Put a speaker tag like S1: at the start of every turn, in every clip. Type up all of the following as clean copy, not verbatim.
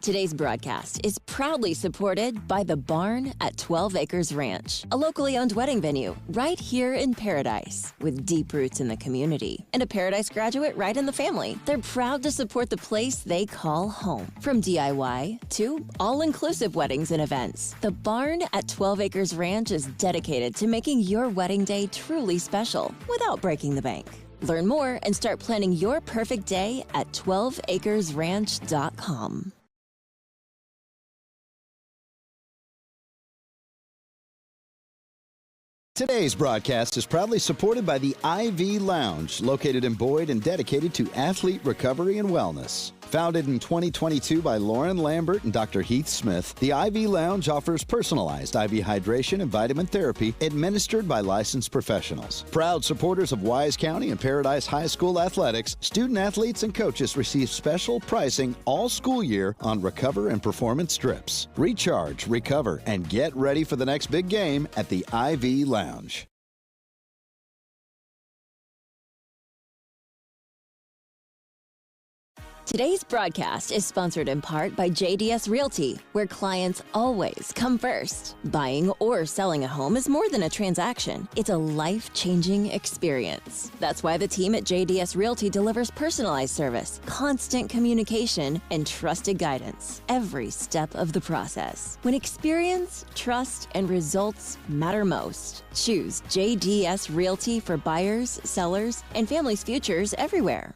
S1: Today's broadcast is proudly supported by The Barn at 12 Acres Ranch, a locally owned wedding venue right here in Paradise, with deep roots in the community and a Paradise graduate right in the family. They're proud to support the place they call home. From DIY to all-inclusive weddings and events, The Barn at 12 Acres Ranch is dedicated to making your wedding day truly special without breaking the bank. Learn more and start planning your perfect day at 12acresranch.com.
S2: Today's broadcast is proudly supported by the IV Lounge, located in Boyd and dedicated to athlete recovery and wellness. Founded in 2022 by Lauren Lambert and Dr. Heath Smith, the IV Lounge offers personalized IV hydration and vitamin therapy administered by licensed professionals. Proud supporters of Wise County and Paradise High School athletics, student athletes and coaches receive special pricing all school year on Recover and Performance strips. Recharge, recover, and get ready for the next big game at the IV Lounge.
S1: Today's broadcast is sponsored in part by JDS Realty, where clients always come first. Buying or selling a home is more than a transaction. It's a life-changing experience. That's why the team at JDS Realty delivers personalized service, constant communication, and trusted guidance every step of the process. When experience, trust, and results matter most, choose JDS Realty for buyers, sellers, and families' futures everywhere.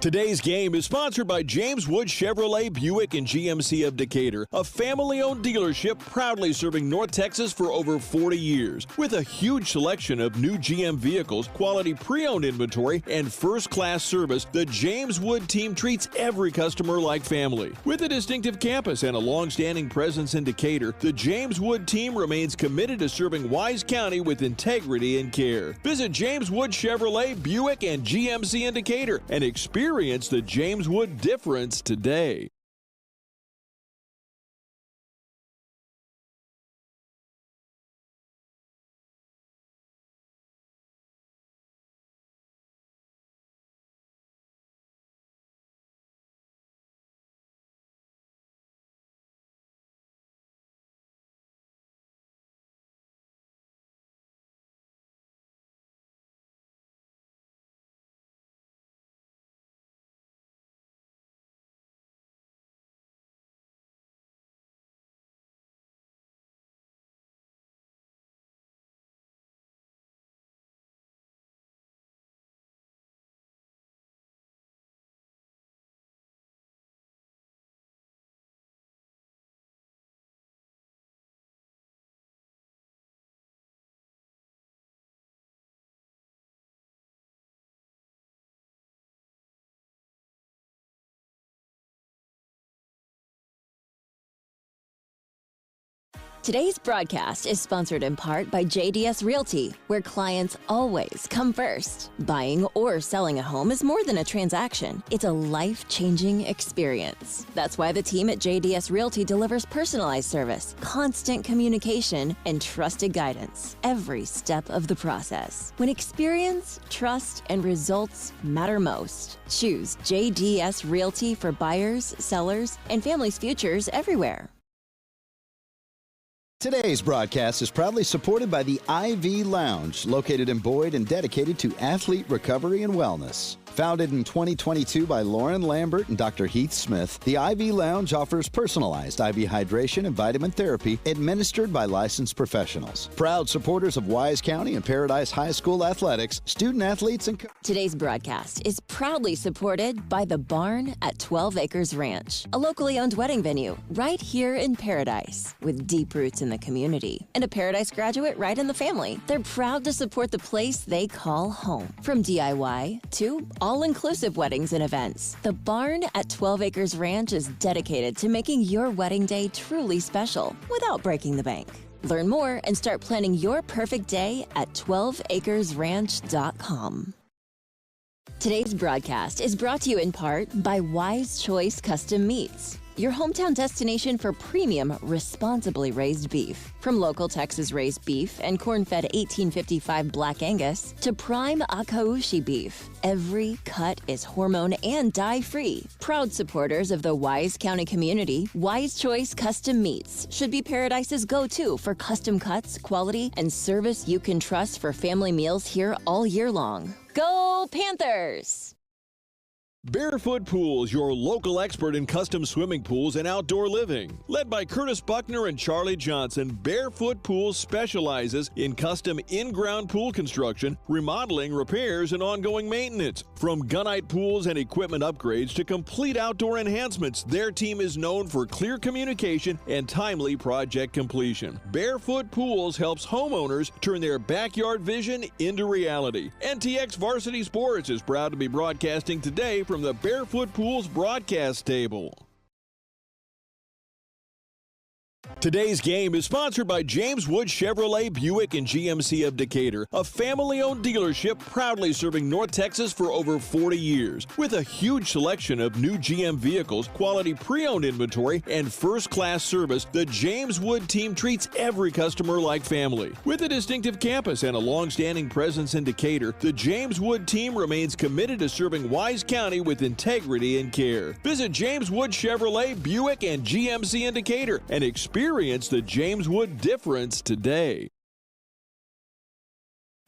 S3: Today's game is sponsored by James Wood Chevrolet Buick and GMC of Decatur, a family-owned dealership proudly serving North Texas for over 40 years. With a huge selection of new GM vehicles, quality pre-owned inventory, and first-class service, the James Wood team treats every customer like family. With a distinctive campus and a long-standing presence in Decatur, the James Wood team remains committed to serving Wise County with integrity and care. Visit James Wood Chevrolet Buick and GMC in Decatur and experience the James Wood difference today.
S1: Today's broadcast is sponsored in part by JDS Realty, where clients always come first. Buying or selling a home is more than a transaction. It's a life-changing experience. That's why the team at JDS Realty delivers personalized service, constant communication, and trusted guidance every step of the process. When experience, trust, and results matter most, choose JDS Realty for buyers, sellers, and families' futures everywhere.
S2: Today's broadcast is proudly supported by the IV Lounge, located in Boyd and dedicated to athlete recovery and wellness. Founded in 2022 by Lauren Lambert and Dr. Heath Smith, the IV Lounge offers personalized IV hydration and vitamin therapy administered by licensed professionals. Proud supporters of Wise County and Paradise High School athletics, student athletes, and
S1: Today's broadcast is proudly supported by The Barn at 12 Acres Ranch, a locally owned wedding venue right here in Paradise, with deep roots in the community and a Paradise graduate right in the family. They're proud to support the place they call home. From DIY to all-inclusive weddings and events, The Barn at 12 Acres Ranch is dedicated to making your wedding day truly special without breaking the bank. Learn more and start planning your perfect day at 12acresranch.com. Today's broadcast is brought to you in part by Wise Choice Custom Meats, your hometown destination for premium, responsibly raised beef. From local Texas-raised beef and corn-fed 1855 Black Angus to prime Akaushi beef, every cut is hormone and dye-free. Proud supporters of the Wise County community, Wise Choice Custom Meats should be Paradise's go-to for custom cuts, quality, and service you can trust for family meals here all year long. Go Panthers!
S3: Barefoot Pools, your local expert in custom swimming pools and outdoor living. Led by Curtis Buckner and Charlie Johnson, Barefoot Pools specializes in custom in-ground pool construction, remodeling, repairs, and ongoing maintenance. From gunite pools and equipment upgrades to complete outdoor enhancements, their team is known for clear communication and timely project completion. Barefoot Pools helps homeowners turn their backyard vision into reality. NTX Varsity Sports is proud to be broadcasting today from the Barefoot Pools broadcast table. Today's game is sponsored by James Wood Chevrolet Buick and GMC of Decatur, a family-owned dealership proudly serving North Texas for over 40 years. With a huge selection of new GM vehicles, quality pre-owned inventory, and first-class service, the James Wood team treats every customer like family. With a distinctive campus and a long-standing presence in Decatur, the James Wood team remains committed to serving Wise County with integrity and care. Visit James Wood Chevrolet Buick and GMC in Decatur and experience the James Wood difference today.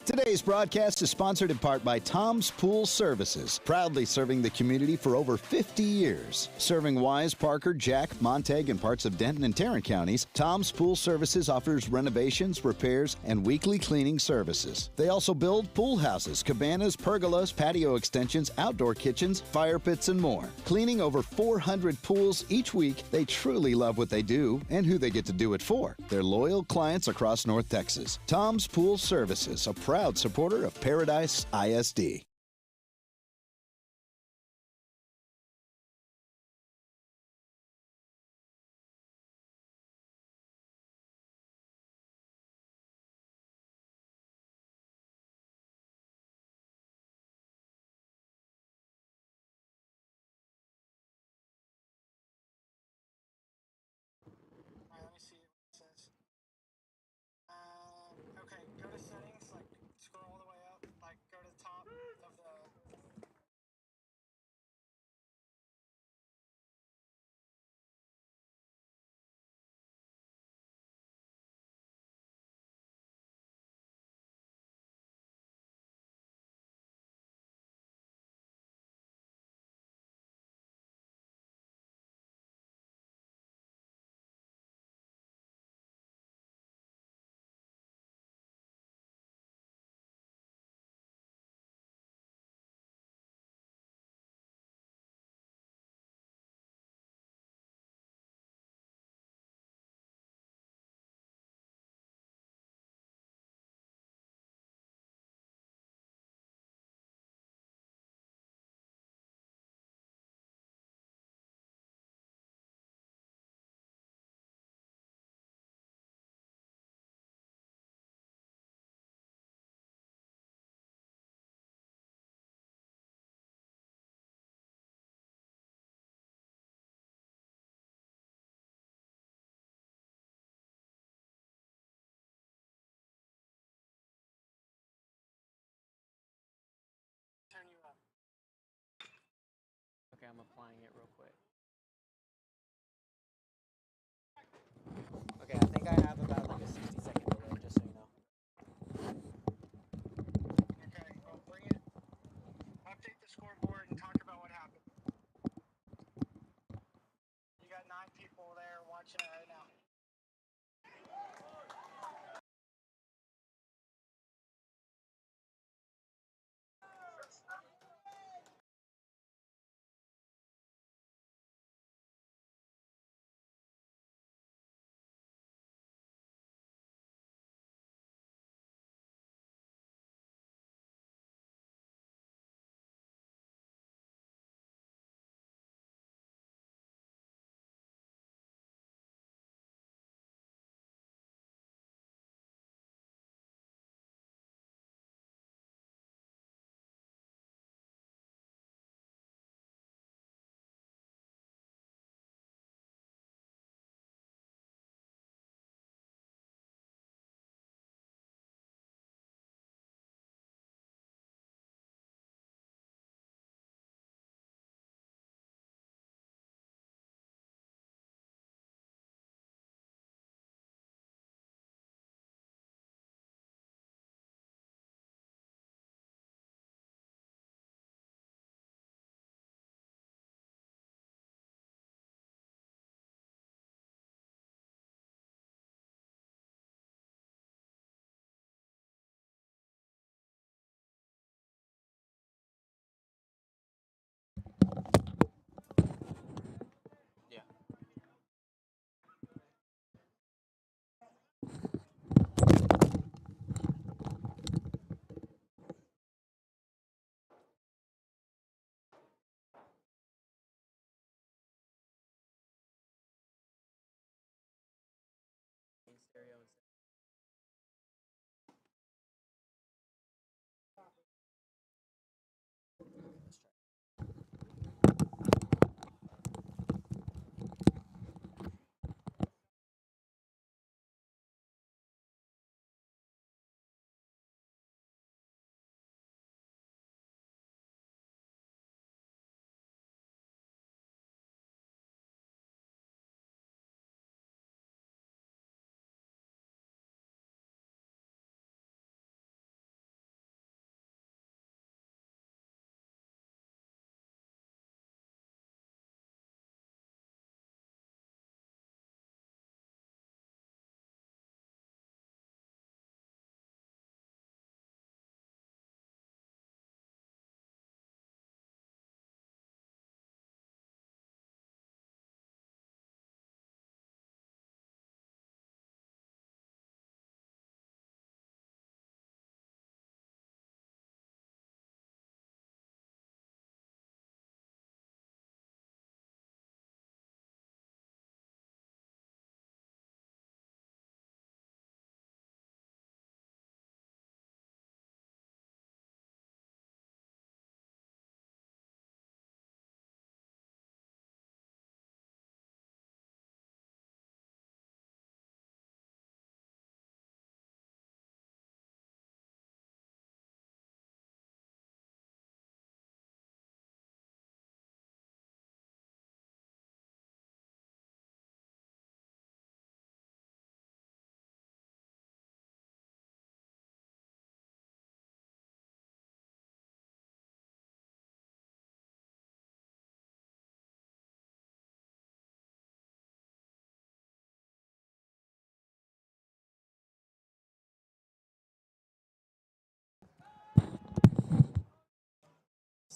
S2: Today's broadcast is sponsored in part by Tom's Pool Services, proudly serving the community for over 50 years. Serving Wise, Parker, Jack, Montague, and parts of Denton and Tarrant counties, Tom's Pool Services offers renovations, repairs, and weekly cleaning services. They also build pool houses, cabanas, pergolas, patio extensions, outdoor kitchens, fire pits, and more. Cleaning over 400 pools each week, they truly love what they do and who they get to do it for. They're loyal clients across North Texas. Tom's Pool Services, a proud supporter of Paradise ISD.
S4: Let me see what it says. Okay, go to settings, like scroll all the way up, like go to the top of the. Turn you up. Okay, I'm applying it real quick. Okay, I think I have about like a 60-second delay, just so you know. Okay, well, bring it. Update the scoreboard and talk about what happened. You got 9 people there watching it right now.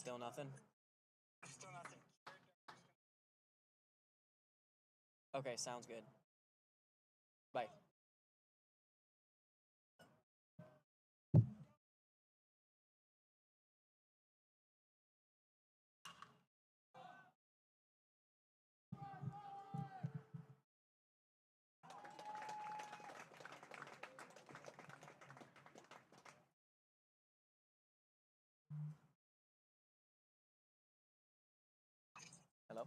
S5: Still nothing?
S4: Still nothing.
S5: Okay, sounds good. Bye. Hello?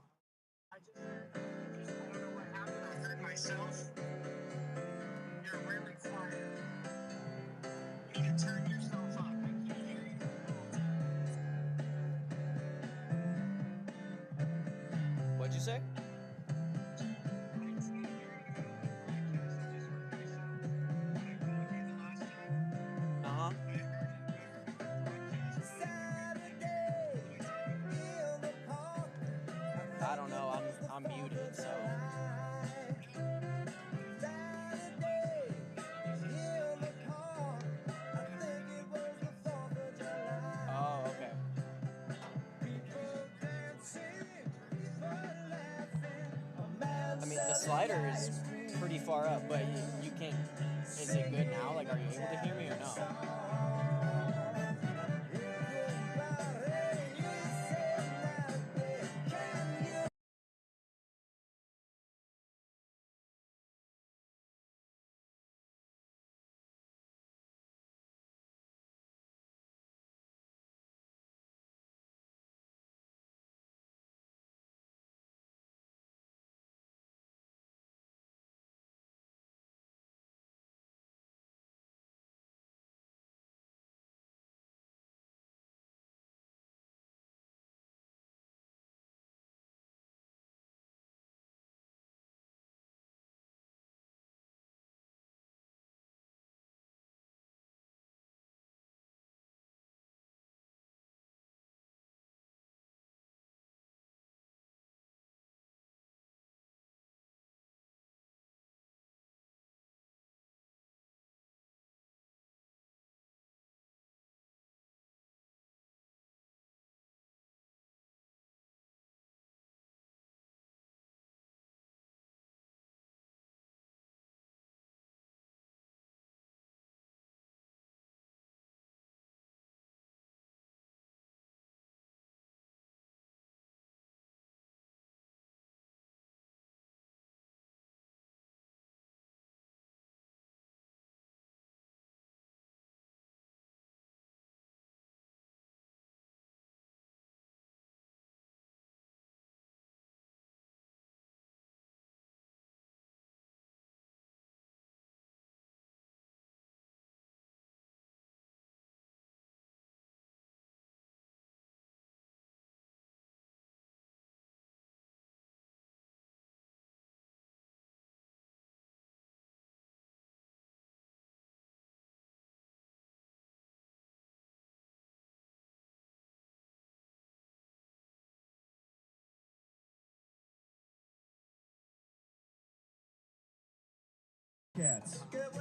S4: I don't know what happened. I heard myself. You're really quiet. You need to turn yourself up. I can't hear you.
S5: What'd you say?
S4: I can't hear you on the broadcast. I just heard myself. When I called you the last time,
S5: Uh-huh.
S4: I heard it.
S5: I don't know. I'm muted, so. Oh, okay. I mean, the slider is pretty far up, but you can. Is it good now? Like, are you able to hear me or no?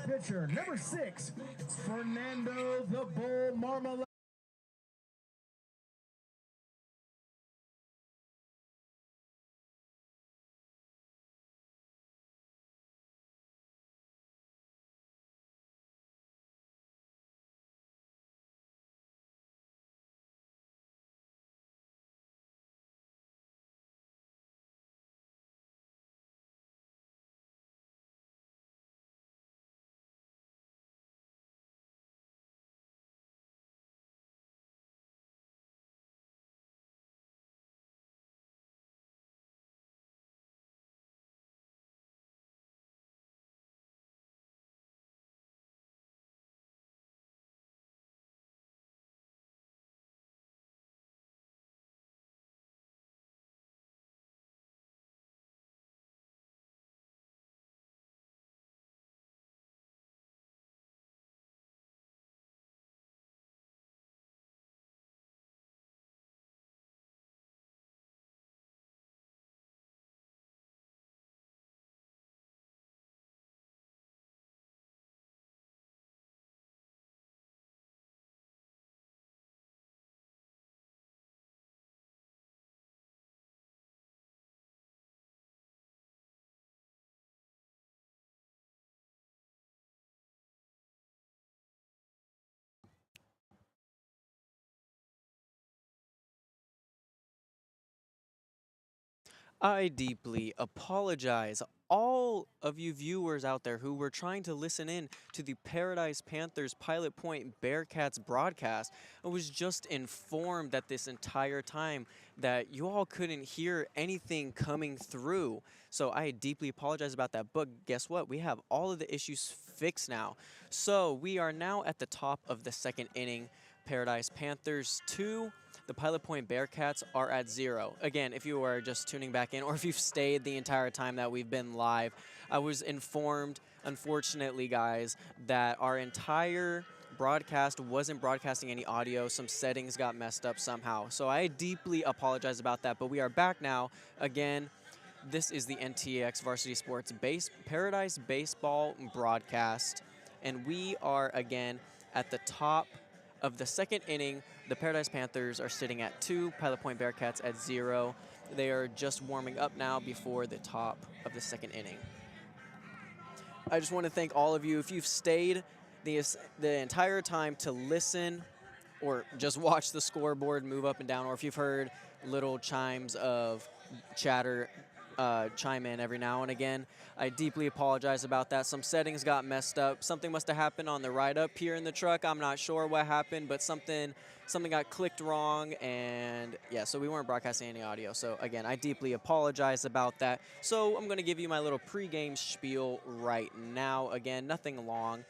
S6: Pitcher number 6, Fernando the Bull Marmalade.
S5: I deeply apologize. All of you viewers out there who were trying to listen in to the Paradise Panthers Pilot Point Bearcats broadcast, I was just informed that this entire time that you all couldn't hear anything coming through. So I deeply apologize about that. But guess what? We have all of the issues fixed now. So we are now at the top of the second inning. Paradise Panthers 2. The Pilot Point Bearcats are at 0. Again, if you are just tuning back in or if you've stayed the entire time that we've been live, I was informed, unfortunately, guys, that our entire broadcast wasn't broadcasting any audio. Some settings got messed up somehow. So I deeply apologize about that, but we are back now. Again, this is the NTX Varsity Sports Paradise Baseball broadcast, and we are, again, at the top of the second inning. The Paradise Panthers are sitting at 2, Pilot Point Bearcats at 0. They are just warming up now before the top of the second inning. I just want to thank all of you. If you've stayed the entire time to listen or just watch the scoreboard move up and down, or if you've heard little chimes of chatter chime in every now and again, I deeply apologize about that. Some settings got messed up. Something must have happened on the ride up here in the truck. I'm not sure what happened, but something got clicked wrong, and yeah, so we weren't broadcasting any audio. So again, I deeply apologize about that. So I'm going to give you my little pregame spiel right now. Again, nothing long,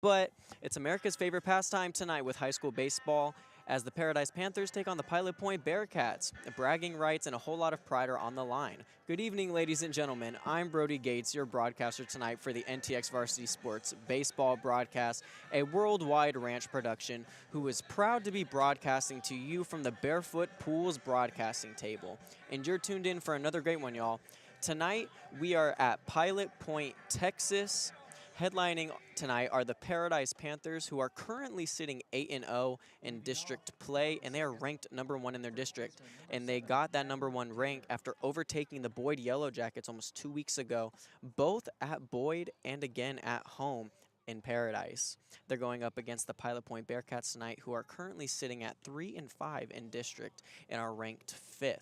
S5: but it's America's favorite pastime tonight with high school baseball, as the Paradise Panthers take on the Pilot Point Bearcats. Bragging rights and a whole lot of pride are on the line. Good evening, ladies and gentlemen. I'm Brody Gates, your broadcaster tonight for the NTX Varsity Sports baseball broadcast, a worldwide ranch production, who is proud to be broadcasting to you from the Barefoot Pools broadcasting table. And you're tuned in for another great one, y'all. Tonight, we are at Pilot Point, Texas. Headlining tonight are the Paradise Panthers, who are currently sitting 8-0 in district play, and they are ranked #1 in their district. And they got that #1 rank after overtaking the Boyd Yellow Jackets almost 2 weeks ago, both at Boyd and again at home in Paradise. They're going up against the Pilot Point Bearcats tonight, who are currently sitting at 3-5 in district and are ranked 5th.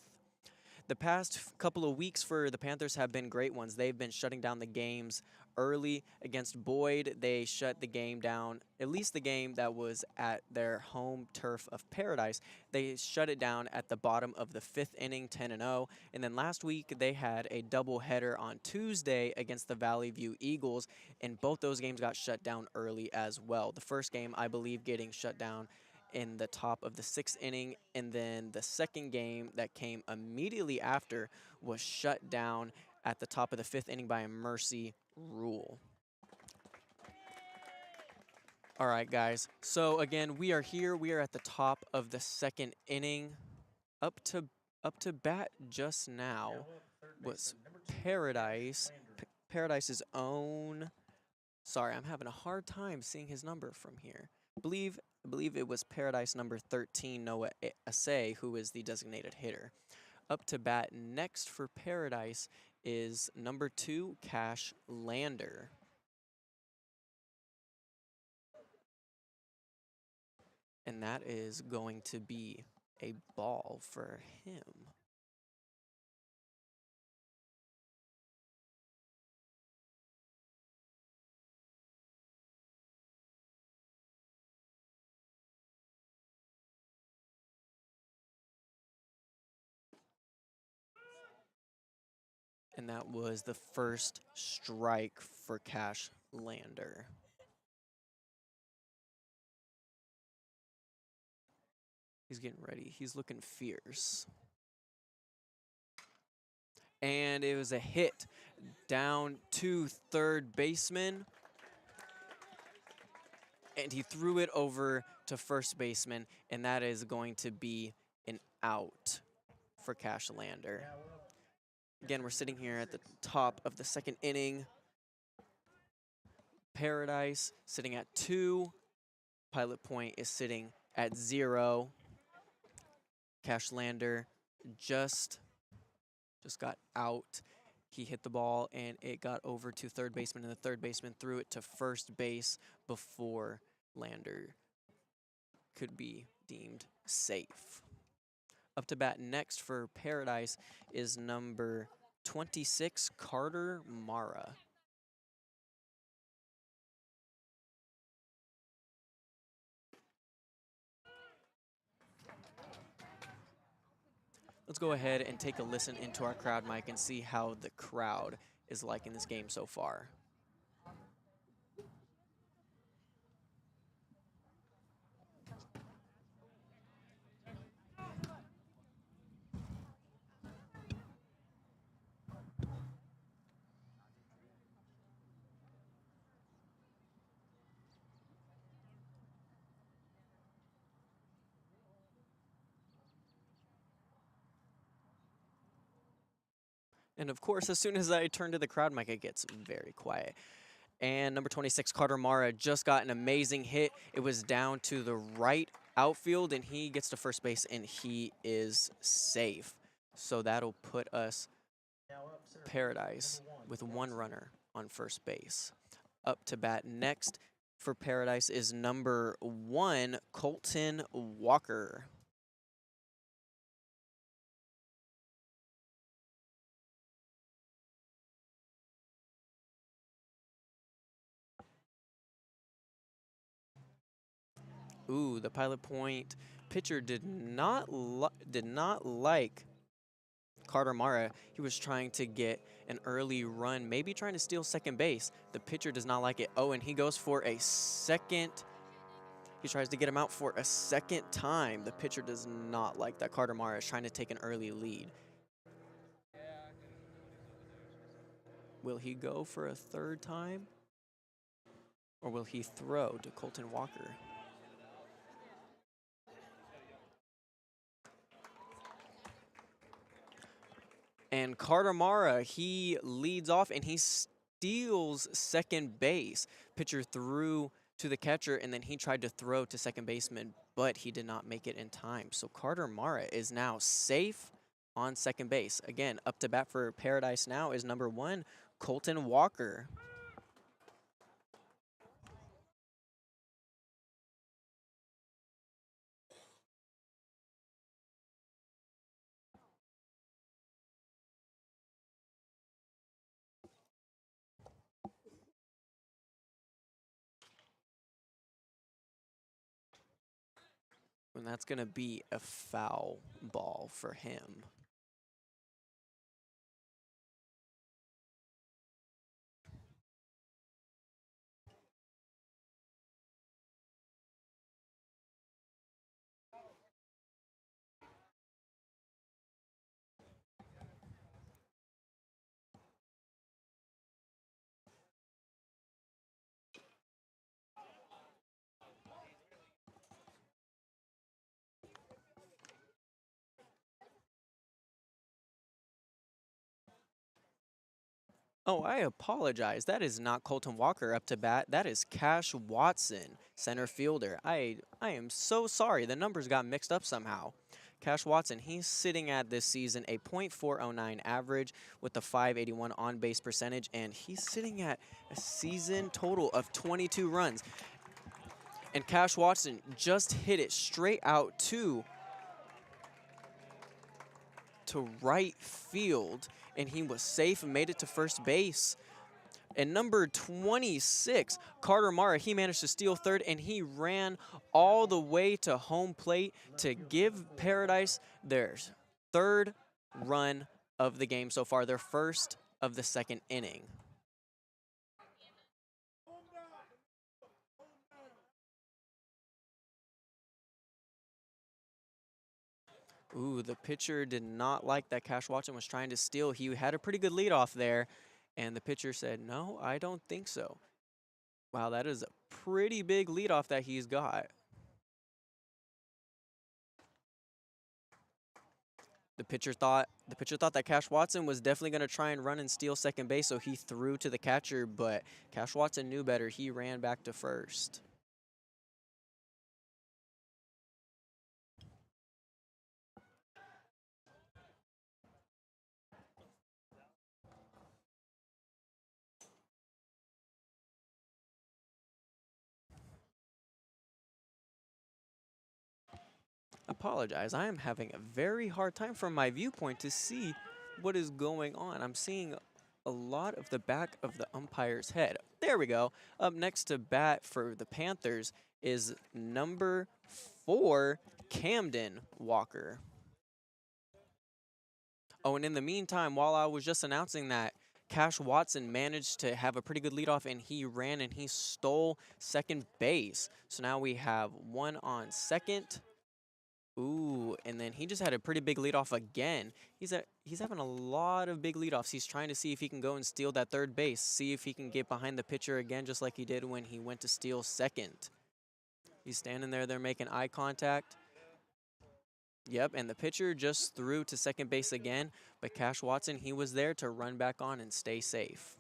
S5: The past couple of weeks for the Panthers have been great ones. They've been shutting down the games early. Against Boyd, they shut the game down, at least the game that was at their home turf of Paradise. They shut it down at the bottom of the 5th inning, 10-0. And then last week, they had a doubleheader on Tuesday against the Valley View Eagles, and both those games got shut down early as well. The first game, I believe, getting shut down in the top of the 6th inning, and then the second game that came immediately after was shut down at the top of the 5th inning by a mercy rule. All right, guys. So again, we are here. We are at the top of the second inning. Up to bat just now was Paradise's own. Sorry, I'm having a hard time seeing his number from here. I believe it was Paradise number 13, Noah Asay, who is the designated hitter. Up to bat next for Paradise is number 2, Cash Lander. And that is going to be a ball for him. And that was the first strike for Cash Lander. He's getting ready. He's looking fierce. And it was a hit down to third baseman. And he threw it over to first baseman, and that is going to be an out for Cash Lander. Again, we're sitting here at the top of the second inning. Paradise sitting at 2. Pilot Point is sitting at 0. Cash Lander just got out. He hit the ball, and it got over to third baseman, and the third baseman threw it to first base before Lander could be deemed safe. Up to bat next for Paradise is number 26, Carter Mara. Let's go ahead and take a listen into our crowd mic and see how the crowd is liking this game so far. And of course, as soon as I turn to the crowd mic, it gets very quiet. And number 26, Carter Mara, just got an amazing hit. It was down to the right outfield, and he gets to first base, and he is safe. So that'll put us Paradise with one runner on first base. Up to bat next for Paradise is number 1, Colton Walker. Ooh, the Pilot Point pitcher did not like Carter Mara. He was trying to get an early run, maybe trying to steal second base. The pitcher does not like it. Oh, and he goes for a second. He tries to get him out for a second time. The pitcher does not like that. Carter Mara is trying to take an early lead. Will he go for a third time? Or will he throw to Colton Walker? And Carter Mara, he leads off and he steals second base. Pitcher threw to the catcher and then he tried to throw to second baseman, but he did not make it in time. So Carter Mara is now safe on second base. Again, up to bat for Paradise now is number 1, Colton Walker. And that's going to be a foul ball for him. Oh, I apologize. That is not Colton Walker up to bat. That is Cash Watson, center fielder. I am so sorry. The numbers got mixed up somehow. Cash Watson, he's sitting at this season a .409 average with a .581 on-base percentage, and he's sitting at a season total of 22 runs. And Cash Watson just hit it straight out to right field, and he was safe and made it to first base. And number 26, Carter Mara, he managed to steal third, and he ran all the way to home plate to give Paradise their third run of the game so far, their first of the second inning. Ooh, the pitcher did not like that Cash Watson was trying to steal. He had a pretty good leadoff there, and the pitcher said, no, I don't think so. Wow, that is a pretty big leadoff that he's got. The pitcher thought that Cash Watson was definitely going to try and run and steal second base, so he threw to the catcher, but Cash Watson knew better. He ran back to first. Apologize. I am having a very hard time from my viewpoint to see what is going on. I'm seeing a lot of the back of the umpire's head. There we go. Up next to bat for the Panthers is number 4, Camden Walker. Oh, and in the meantime, while I was just announcing that, Cash Watson managed to have a pretty good leadoff, and he ran and he stole second base. So now we have one on second. Ooh, and then he just had a pretty big leadoff again. He's having a lot of big leadoffs. He's trying to see if he can go and steal that third base, see if he can get behind the pitcher again, just like he did when he went to steal second. He's standing there, they're making eye contact. Yep, and the pitcher just threw to second base again, but Cash Watson, he was there to run back on and stay safe.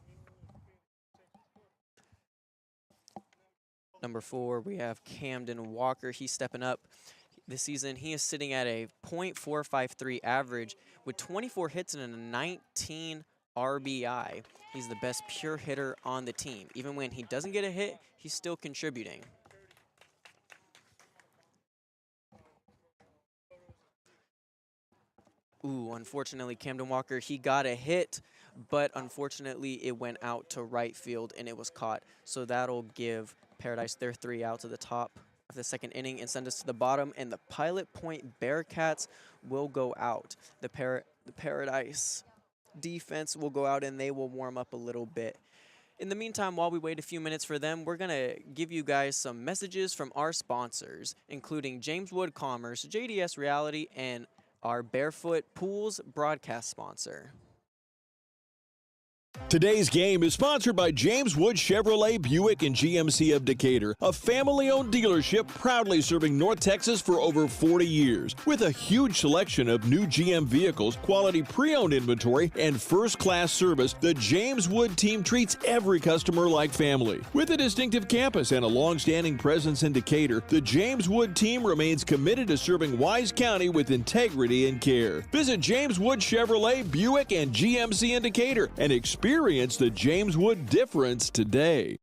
S5: Number 4, we have Camden Walker. He's stepping up. This season, he is sitting at a .453 average with 24 hits and a 19 RBI. He's the best pure hitter on the team. Even when he doesn't get a hit, he's still contributing. Ooh, unfortunately, Camden Walker, he got a hit, but unfortunately, it went out to right field and it was caught. So that'll give Paradise their 3 outs at the top of the second inning and send us to the bottom, and the Pilot Point Bearcats will go out. The Paradise defense will go out and they will warm up a little bit. In the meantime, while we wait a few minutes for them, we're going to give you guys some messages from our sponsors, including James Wood Commerce, JDS Reality, and our Barefoot Pools broadcast sponsor.
S3: Today's game is sponsored by James Wood Chevrolet Buick and GMC of Decatur, a family-owned dealership proudly serving North Texas for over 40 years. With a huge selection of new GM vehicles, quality pre-owned inventory, and first-class service, the James Wood team treats every customer like family. With a distinctive campus and a long-standing presence in Decatur, the James Wood team remains committed to serving Wise County with integrity and care. Visit James Wood Chevrolet Buick and GMC in Decatur and experience the James Wood difference today.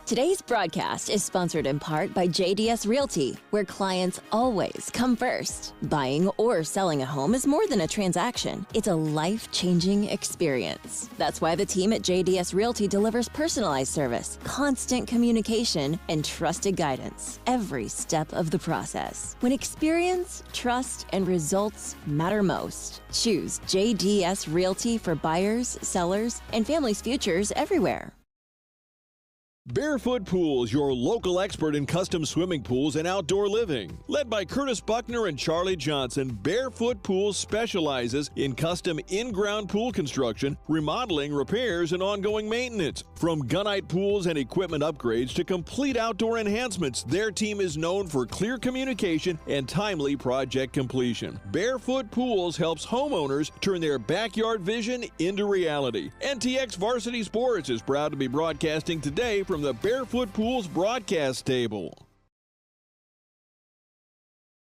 S1: Today's broadcast is sponsored in part by JDS Realty, where clients always come first. Buying or selling a home is more than a transaction. It's a life-changing experience. That's why the team at JDS Realty delivers personalized service, constant communication, and trusted guidance every step of the process. When experience, trust, and results matter most, choose JDS Realty for buyers, sellers, and families' futures everywhere.
S3: Barefoot Pools, your local expert in custom swimming pools and outdoor living. Led by Curtis Buckner and Charlie Johnson, Barefoot Pools specializes in custom in-ground pool construction, remodeling, repairs, and ongoing maintenance. From gunite pools and equipment upgrades to complete outdoor enhancements, their team is known for clear communication and timely project completion. Barefoot Pools helps homeowners turn their backyard vision into reality. NTX Varsity Sports is proud to be broadcasting today from the Barefoot Pools broadcast table.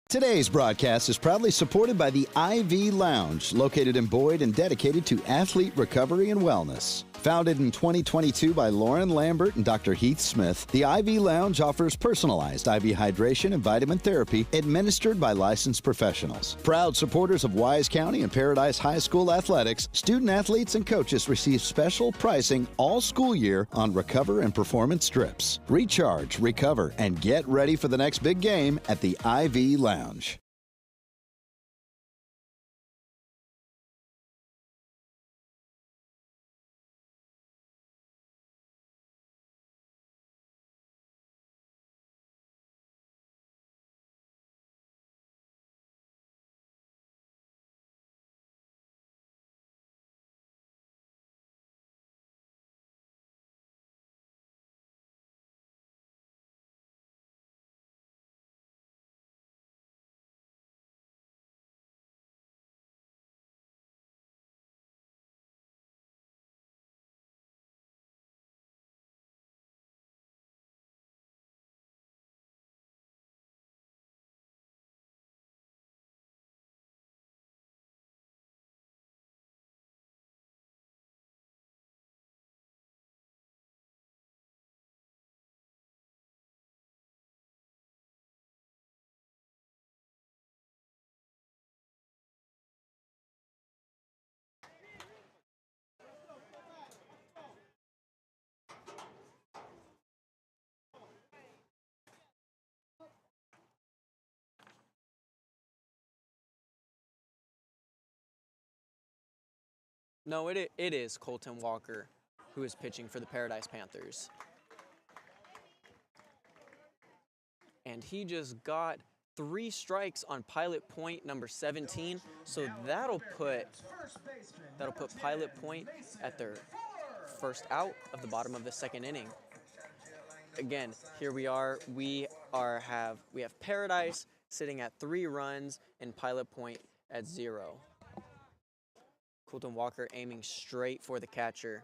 S2: Today's broadcast is proudly supported by the IV Lounge, located in Boyd and dedicated to athlete recovery and wellness. Founded in 2022 by Lauren Lambert and Dr. Heath Smith, the IV Lounge offers personalized IV hydration and vitamin therapy administered by licensed professionals. Proud supporters of Wise County and Paradise High School athletics, student athletes and coaches receive special pricing all school year on Recover and Performance strips. Recharge, recover, and get ready for the next big game at the IV Lounge.
S5: No, it is Colton Walker who is pitching for the Paradise Panthers. And he just got 3 strikes on pilot point number 17, so that'll put pilot point at their first out of the bottom of the second inning. Again, here we are. We have Paradise sitting at 3 runs and pilot point at 0. Colton Walker aiming straight for the catcher.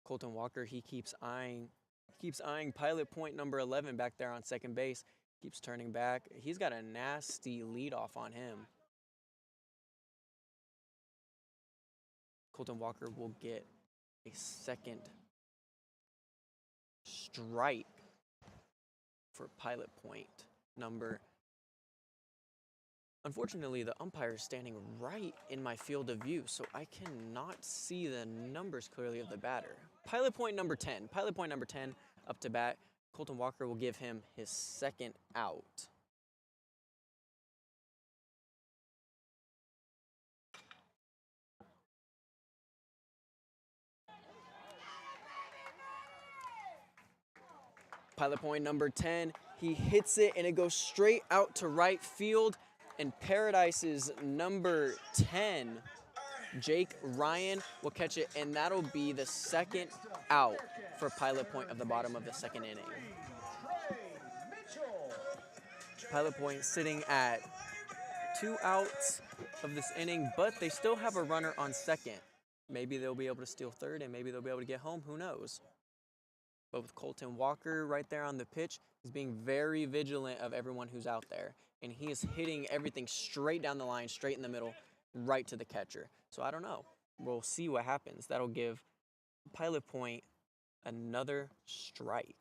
S5: Colton Walker, he keeps eyeing pilot point number 11 back there on second base. Keeps turning back. He's got a nasty leadoff on him. Colton Walker will get a second strike for pilot point number. Unfortunately, the umpire is standing right in my field of view, so I cannot see the numbers clearly of the batter. Pilot point number 10 up to bat. Colton Walker will give him his second out. Pilot point number 10, he hits it and it goes straight out to right field. And Paradise's number 10, Jake Ryan, will catch it, and that'll be the second out for pilot point of the bottom of the second inning. Pilot point sitting at 2 outs of this inning, but they still have a runner on second. Maybe they'll be able to steal third, and maybe they'll be able to get home. Who knows? But with Colton Walker right there on the pitch, he's being very vigilant of everyone who's out there. And he is hitting everything straight down the line, straight in the middle, right to the catcher. So I don't know. We'll see what happens. That'll give pilot point another strike.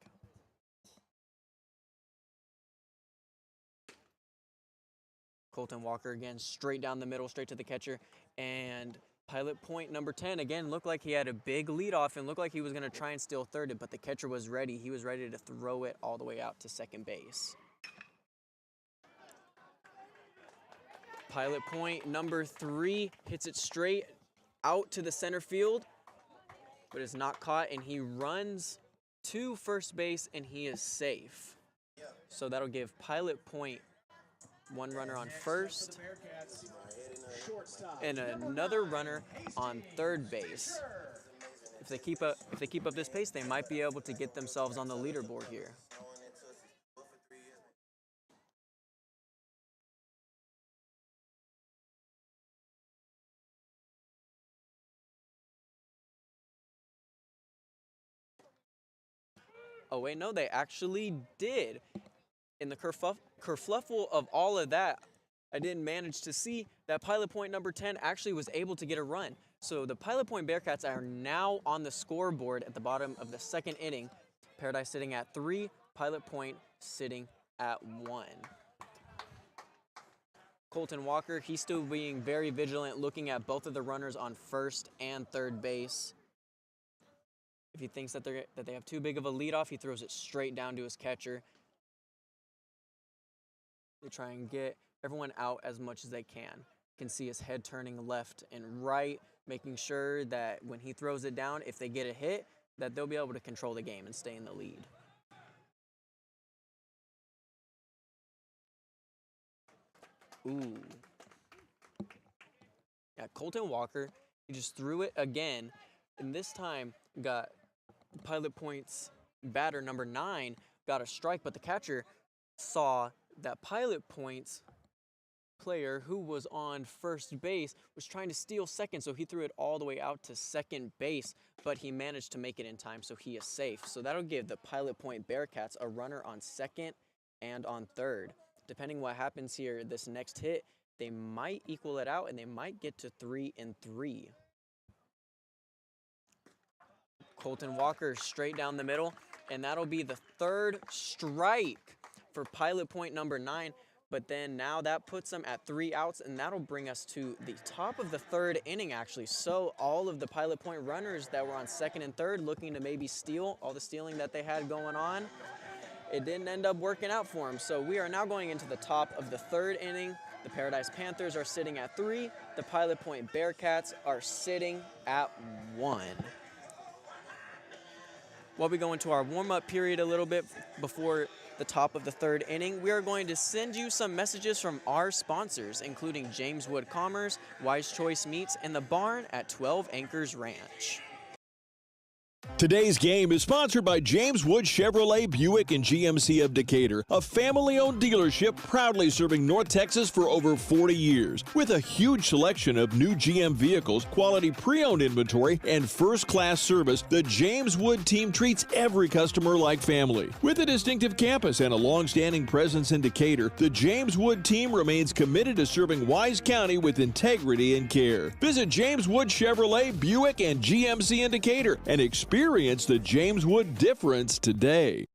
S5: Colton Walker again, straight down the middle, straight to the catcher. And pilot point number 10, again, looked like he had a big leadoff and looked like he was going to try and steal third, but the catcher was ready. He was ready to throw it all the way out to second base. Pilot point number 3 hits it straight out to the center field, but is not caught, and he runs to first base, and he is safe. So that'll give pilot point 1 runner on first and another runner on third base. If they keep up this pace, they might be able to get themselves on the leaderboard here. Oh wait, no, they actually did. In the kerfluffle of all of that, I didn't manage to see that pilot point number 10 actually was able to get a run. So the Pilot Point Bearcats are now on the scoreboard at the bottom of the second inning. Paradise sitting at 3, Pilot Point sitting at 1. Colton Walker, he's still being very vigilant, looking at both of the runners on first and third base. If he thinks that they have too big of a leadoff, he throws it straight down to his catcher. They try and get everyone out as much as they can. You can see his head turning left and right, making sure that when he throws it down, if they get a hit, that they'll be able to control the game and stay in the lead. Ooh. Yeah, Colton Walker, he just threw it again, and this time got Pilot Point's batter number 9 got a strike, but the catcher saw that Pilot Point's player who was on first base was trying to steal second, so he threw it all the way out to second base, but he managed to make it in time, so he is safe. So that'll give the Pilot Point Bearcats a runner on second and on third. Depending what happens here, this next hit, they might equal it out and they might get to 3-3. Colton Walker straight down the middle, and that'll be the third strike for Pilot Point number 9. But then now that puts them at 3 outs, and that'll bring us to the top of the 3rd inning, actually. So all of the Pilot Point runners that were on 2nd and 3rd looking to maybe steal, all the stealing that they had going on, it didn't end up working out for them. So we are now going into the top of the 3rd inning. The Paradise Panthers are sitting at 3. The Pilot Point Bearcats are sitting at 1. While we go into our warm-up period a little bit before the top of the 3rd inning, we are going to send you some messages from our sponsors, including James Wood Commerce, Wise Choice Meats, and the Barn at 12 Acres Ranch.
S3: Today's game is sponsored by James Wood Chevrolet Buick and GMC of Decatur, a family-owned dealership proudly serving North Texas for over 40 years. With a huge selection of new GM vehicles, quality pre-owned inventory, and first-class service, the James Wood team treats every customer like family. With a distinctive campus and a long-standing presence in Decatur, the James Wood team remains committed to serving Wise County with integrity and care. Visit James Wood Chevrolet Buick and GMC in Decatur and experience the James Wood difference today.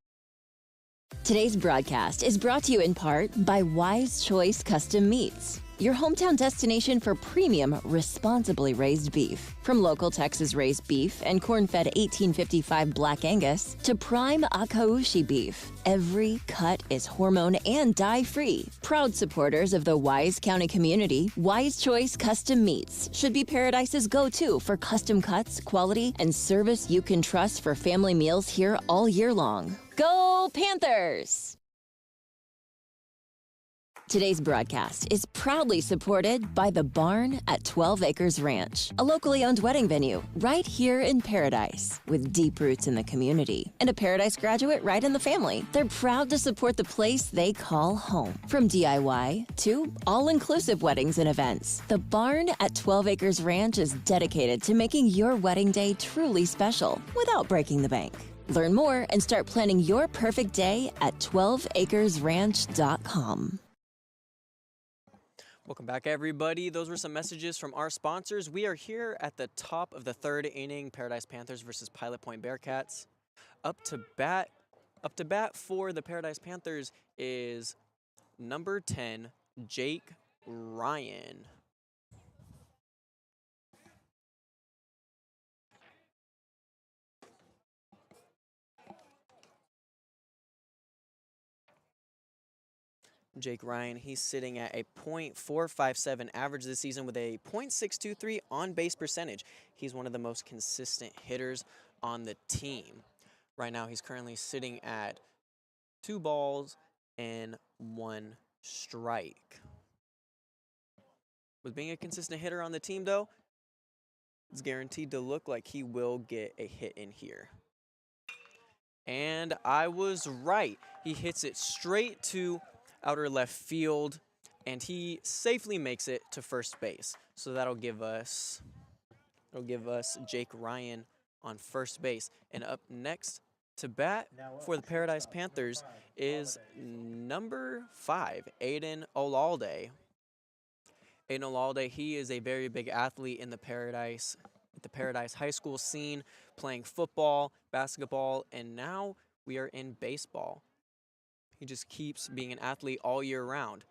S1: Today's broadcast is brought to you in part by Wise Choice Custom Meats, your hometown destination for premium, responsibly raised beef. From local Texas-raised beef and corn-fed 1855 Black Angus to prime Akaushi beef, every cut is hormone and dye-free. Proud supporters of the Wise County community, Wise Choice Custom Meats should be Paradise's go-to for custom cuts, quality, and service you can trust for family meals here all year long. Go Panthers! Today's broadcast is proudly supported by the Barn at 12 Acres Ranch, a locally owned wedding venue right here in Paradise with deep roots in the community and a Paradise graduate right in the family. They're proud to support the place they call home. From DIY to all-inclusive weddings and events, the Barn at 12 Acres Ranch is dedicated to making your wedding day truly special without breaking the bank. Learn more and start planning your perfect day at 12acresranch.com.
S5: Welcome back, everybody. Those were some messages from our sponsors. We are here at the top of the 3rd inning, Paradise Panthers versus Pilot Point Bearcats. Up to bat for the Paradise Panthers is number 10, Jake Ryan. Jake Ryan, he's sitting at a .457 average this season with a .623 on-base percentage. He's one of the most consistent hitters on the team. Right now, he's currently sitting at 2 balls and 1 strike. With being a consistent hitter on the team, though, it's guaranteed to look like he will get a hit in here. And I was right. He hits it straight to outer left field, and he safely makes it to first base. So that'll give us Jake Ryan on first base. And up next to bat for the Paradise Panthers is number 5, Aiden Olalde. Aiden Olalde, he is a very big athlete in the Paradise High School scene, playing football, basketball, and now we are in baseball. He just keeps being an athlete all year round.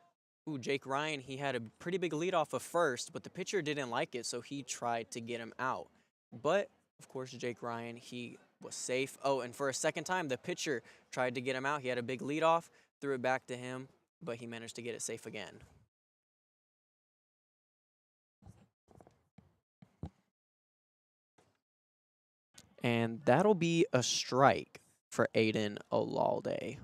S5: Ooh, Jake Ryan, he had a pretty big lead off of first, but the pitcher didn't like it, so he tried to get him out. But, of course, Jake Ryan, he was safe. Oh, and for a second time, the pitcher tried to get him out. He had a big lead off, threw it back to him, but he managed to get it safe again. And that'll be a strike for Aiden Olalde.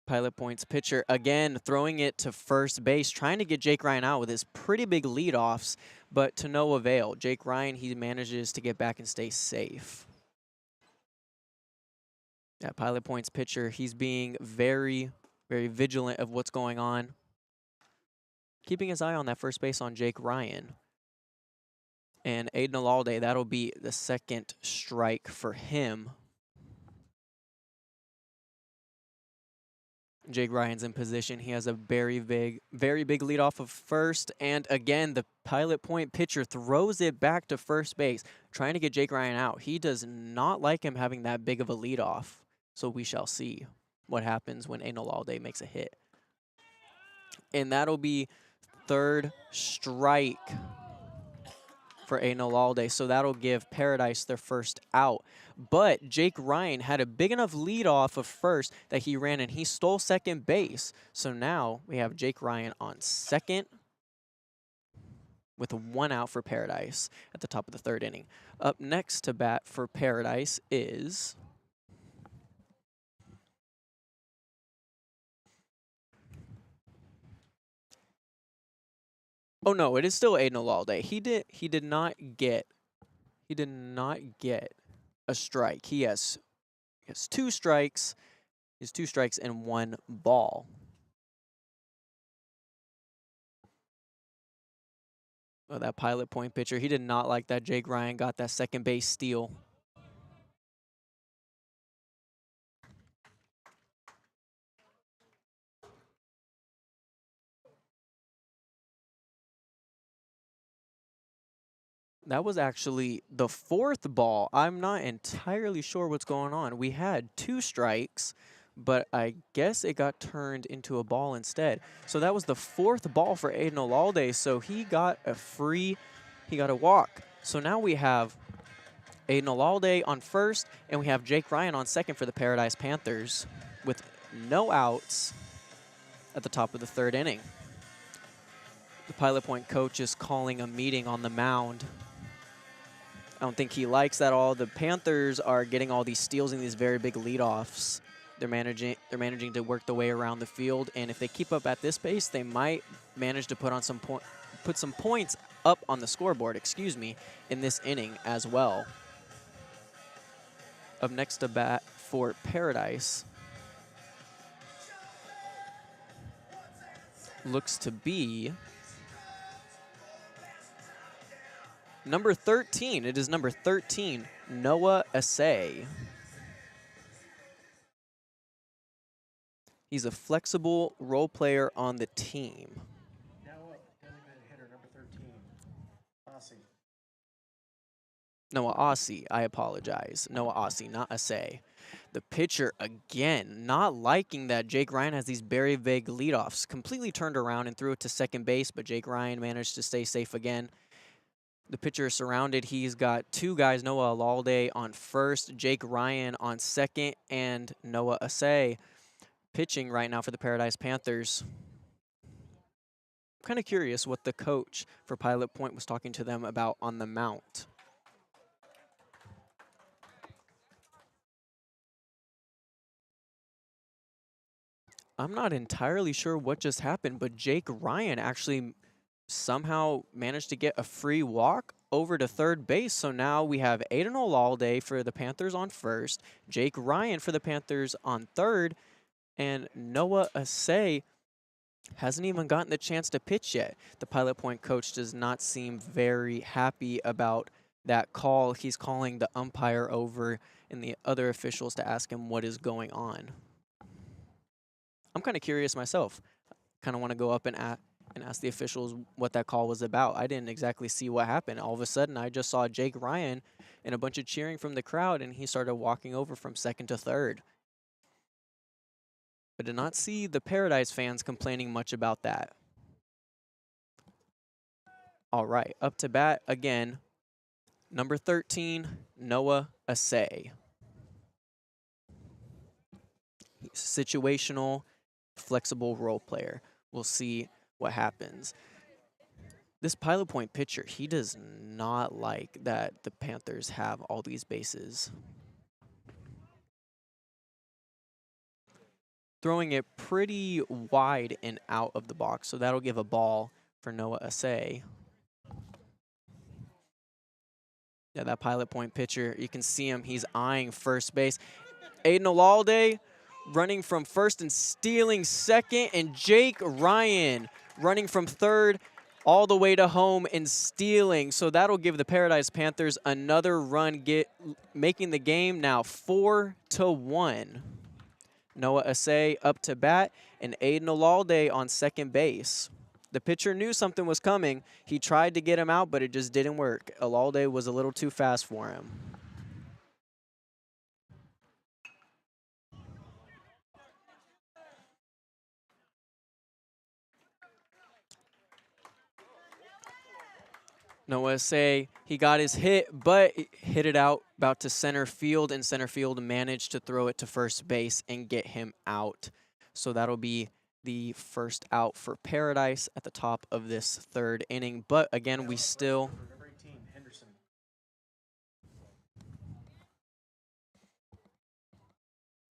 S5: Pilot Point's pitcher again throwing it to first base, trying to get Jake Ryan out with his pretty big leadoffs, but to no avail. Jake Ryan, he manages to get back and stay safe. Yeah, Pilot Point's pitcher, he's being very, very vigilant of what's going on, keeping his eye on that first base on Jake Ryan. And Aiden Olalde, that'll be the second strike for him. Jake Ryan's in position. He has a very big lead off of first. And again, the Pilot Point pitcher throws it back to first base, trying to get Jake Ryan out. He does not like him having that big of a lead off. So we shall see what happens when Enolalde makes a hit. And that'll be third strike for Enolalde. So that'll give Paradise their first out. But Jake Ryan had a big enough lead off of first that he ran and he stole second base. So now we have Jake Ryan on second with 1 out for Paradise at the top of the 3rd inning. Up next to bat for Paradise is oh no, it is still Enolalde. He did not get a strike. He has 2 strikes. He has 2 strikes and 1 ball. Oh, that Pilot Point pitcher, he did not like that Jake Ryan got that second base steal. That was actually the 4th ball. I'm not entirely sure what's going on. We had 2 strikes, but I guess it got turned into a ball instead. So that was the 4th ball for Enolalde. So he got a walk. So now we have Enolalde on first, and we have Jake Ryan on second for the Paradise Panthers with no outs at the top of the 3rd inning. The Pilot Point coach is calling a meeting on the mound. I don't think he likes that at all. The Panthers are getting all these steals and these very big leadoffs. They're managing to work the way around the field, and if they keep up at this pace, they might manage to put some points up on the scoreboard, in this inning as well. Up next to bat for Paradise looks to be number 13. It is number 13, Noah Asay. He's a flexible role player on the team.
S6: Now up, designated hitter number 13, Aussie.
S5: Noah Aussie, I apologize. Noah Aussie, not Asay. The pitcher, again, not liking that Jake Ryan has these very big leadoffs. Completely turned around and threw it to second base, but Jake Ryan managed to stay safe again. The pitcher is surrounded. He's got 2 guys, Noah Lalde on first, Jake Ryan on second, and Noah Asay pitching right now for the Paradise Panthers. I'm kind of curious what the coach for Pilot Point was talking to them about on the mound. I'm not entirely sure what just happened, but Jake Ryan actually somehow managed to get a free walk over to third base. So now we have Aiden Olalde for the Panthers on first, Jake Ryan for the Panthers on third, and Noah Asay hasn't even gotten the chance to pitch yet. The Pilot Point coach does not seem very happy about that call. He's calling the umpire over and the other officials to ask him what is going on. I'm kind of curious myself. Kind of want to go up and ask the officials what that call was about. I didn't exactly see what happened. All of a sudden, I just saw Jake Ryan and a bunch of cheering from the crowd, and he started walking over from second to third. I did not see the Paradise fans complaining much about that. All right, up to bat again, number 13, Noah Asay. Situational, flexible role player. We'll see what happens. This Pilot Point pitcher, he does not like that the Panthers have all these bases. Throwing it pretty wide and out of the box, so that'll give a ball for Noah Asay. Yeah, that Pilot Point pitcher, you can see him, he's eyeing first base. Aiden Olalde running from first and stealing second, and Jake Ryan running from third all the way to home and stealing. So that'll give the Paradise Panthers another run, making the game now 4-1. Noah Asay up to bat, and Aiden Olalde on second base. The pitcher knew something was coming. He tried to get him out, but it just didn't work. Olalde was a little too fast for him. Noah Asay, he got his hit, but hit it out about to center field, and center field managed to throw it to first base and get him out. So that'll be the first out for Paradise at the top of this third inning. But again, we still...
S6: Number 18, Henderson.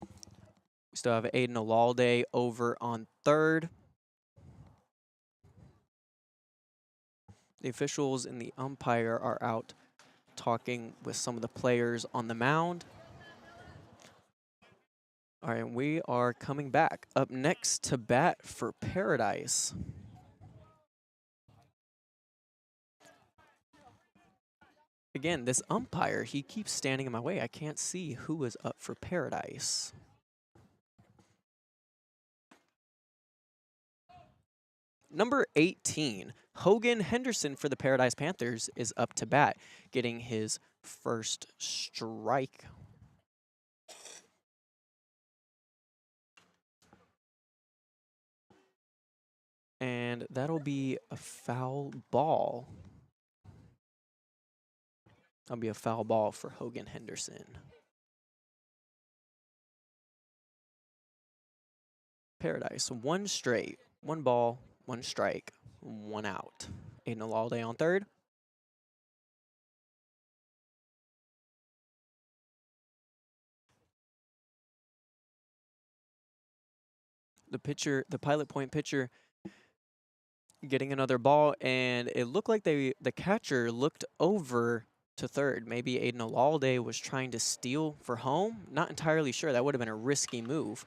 S5: We still have Aiden Olalde over on third. The officials and the umpire are out talking with some of the players on the mound. All right, we are coming back. Up next to bat for Paradise. Again, this umpire, he keeps standing in my way. I can't see who is up for Paradise. Number 18, Hogan Henderson for the Paradise Panthers is up to bat, getting his first strike. And that'll be a foul ball. That'll be a foul ball for Hogan Henderson. Paradise, one straight, one ball, one strike, one out. Aiden Olalde on third. The pitcher, the Pilot Point pitcher, getting another ball, and it looked like the catcher looked over to third. Maybe Aiden Olalde was trying to steal for home. Not entirely sure. That would have been a risky move.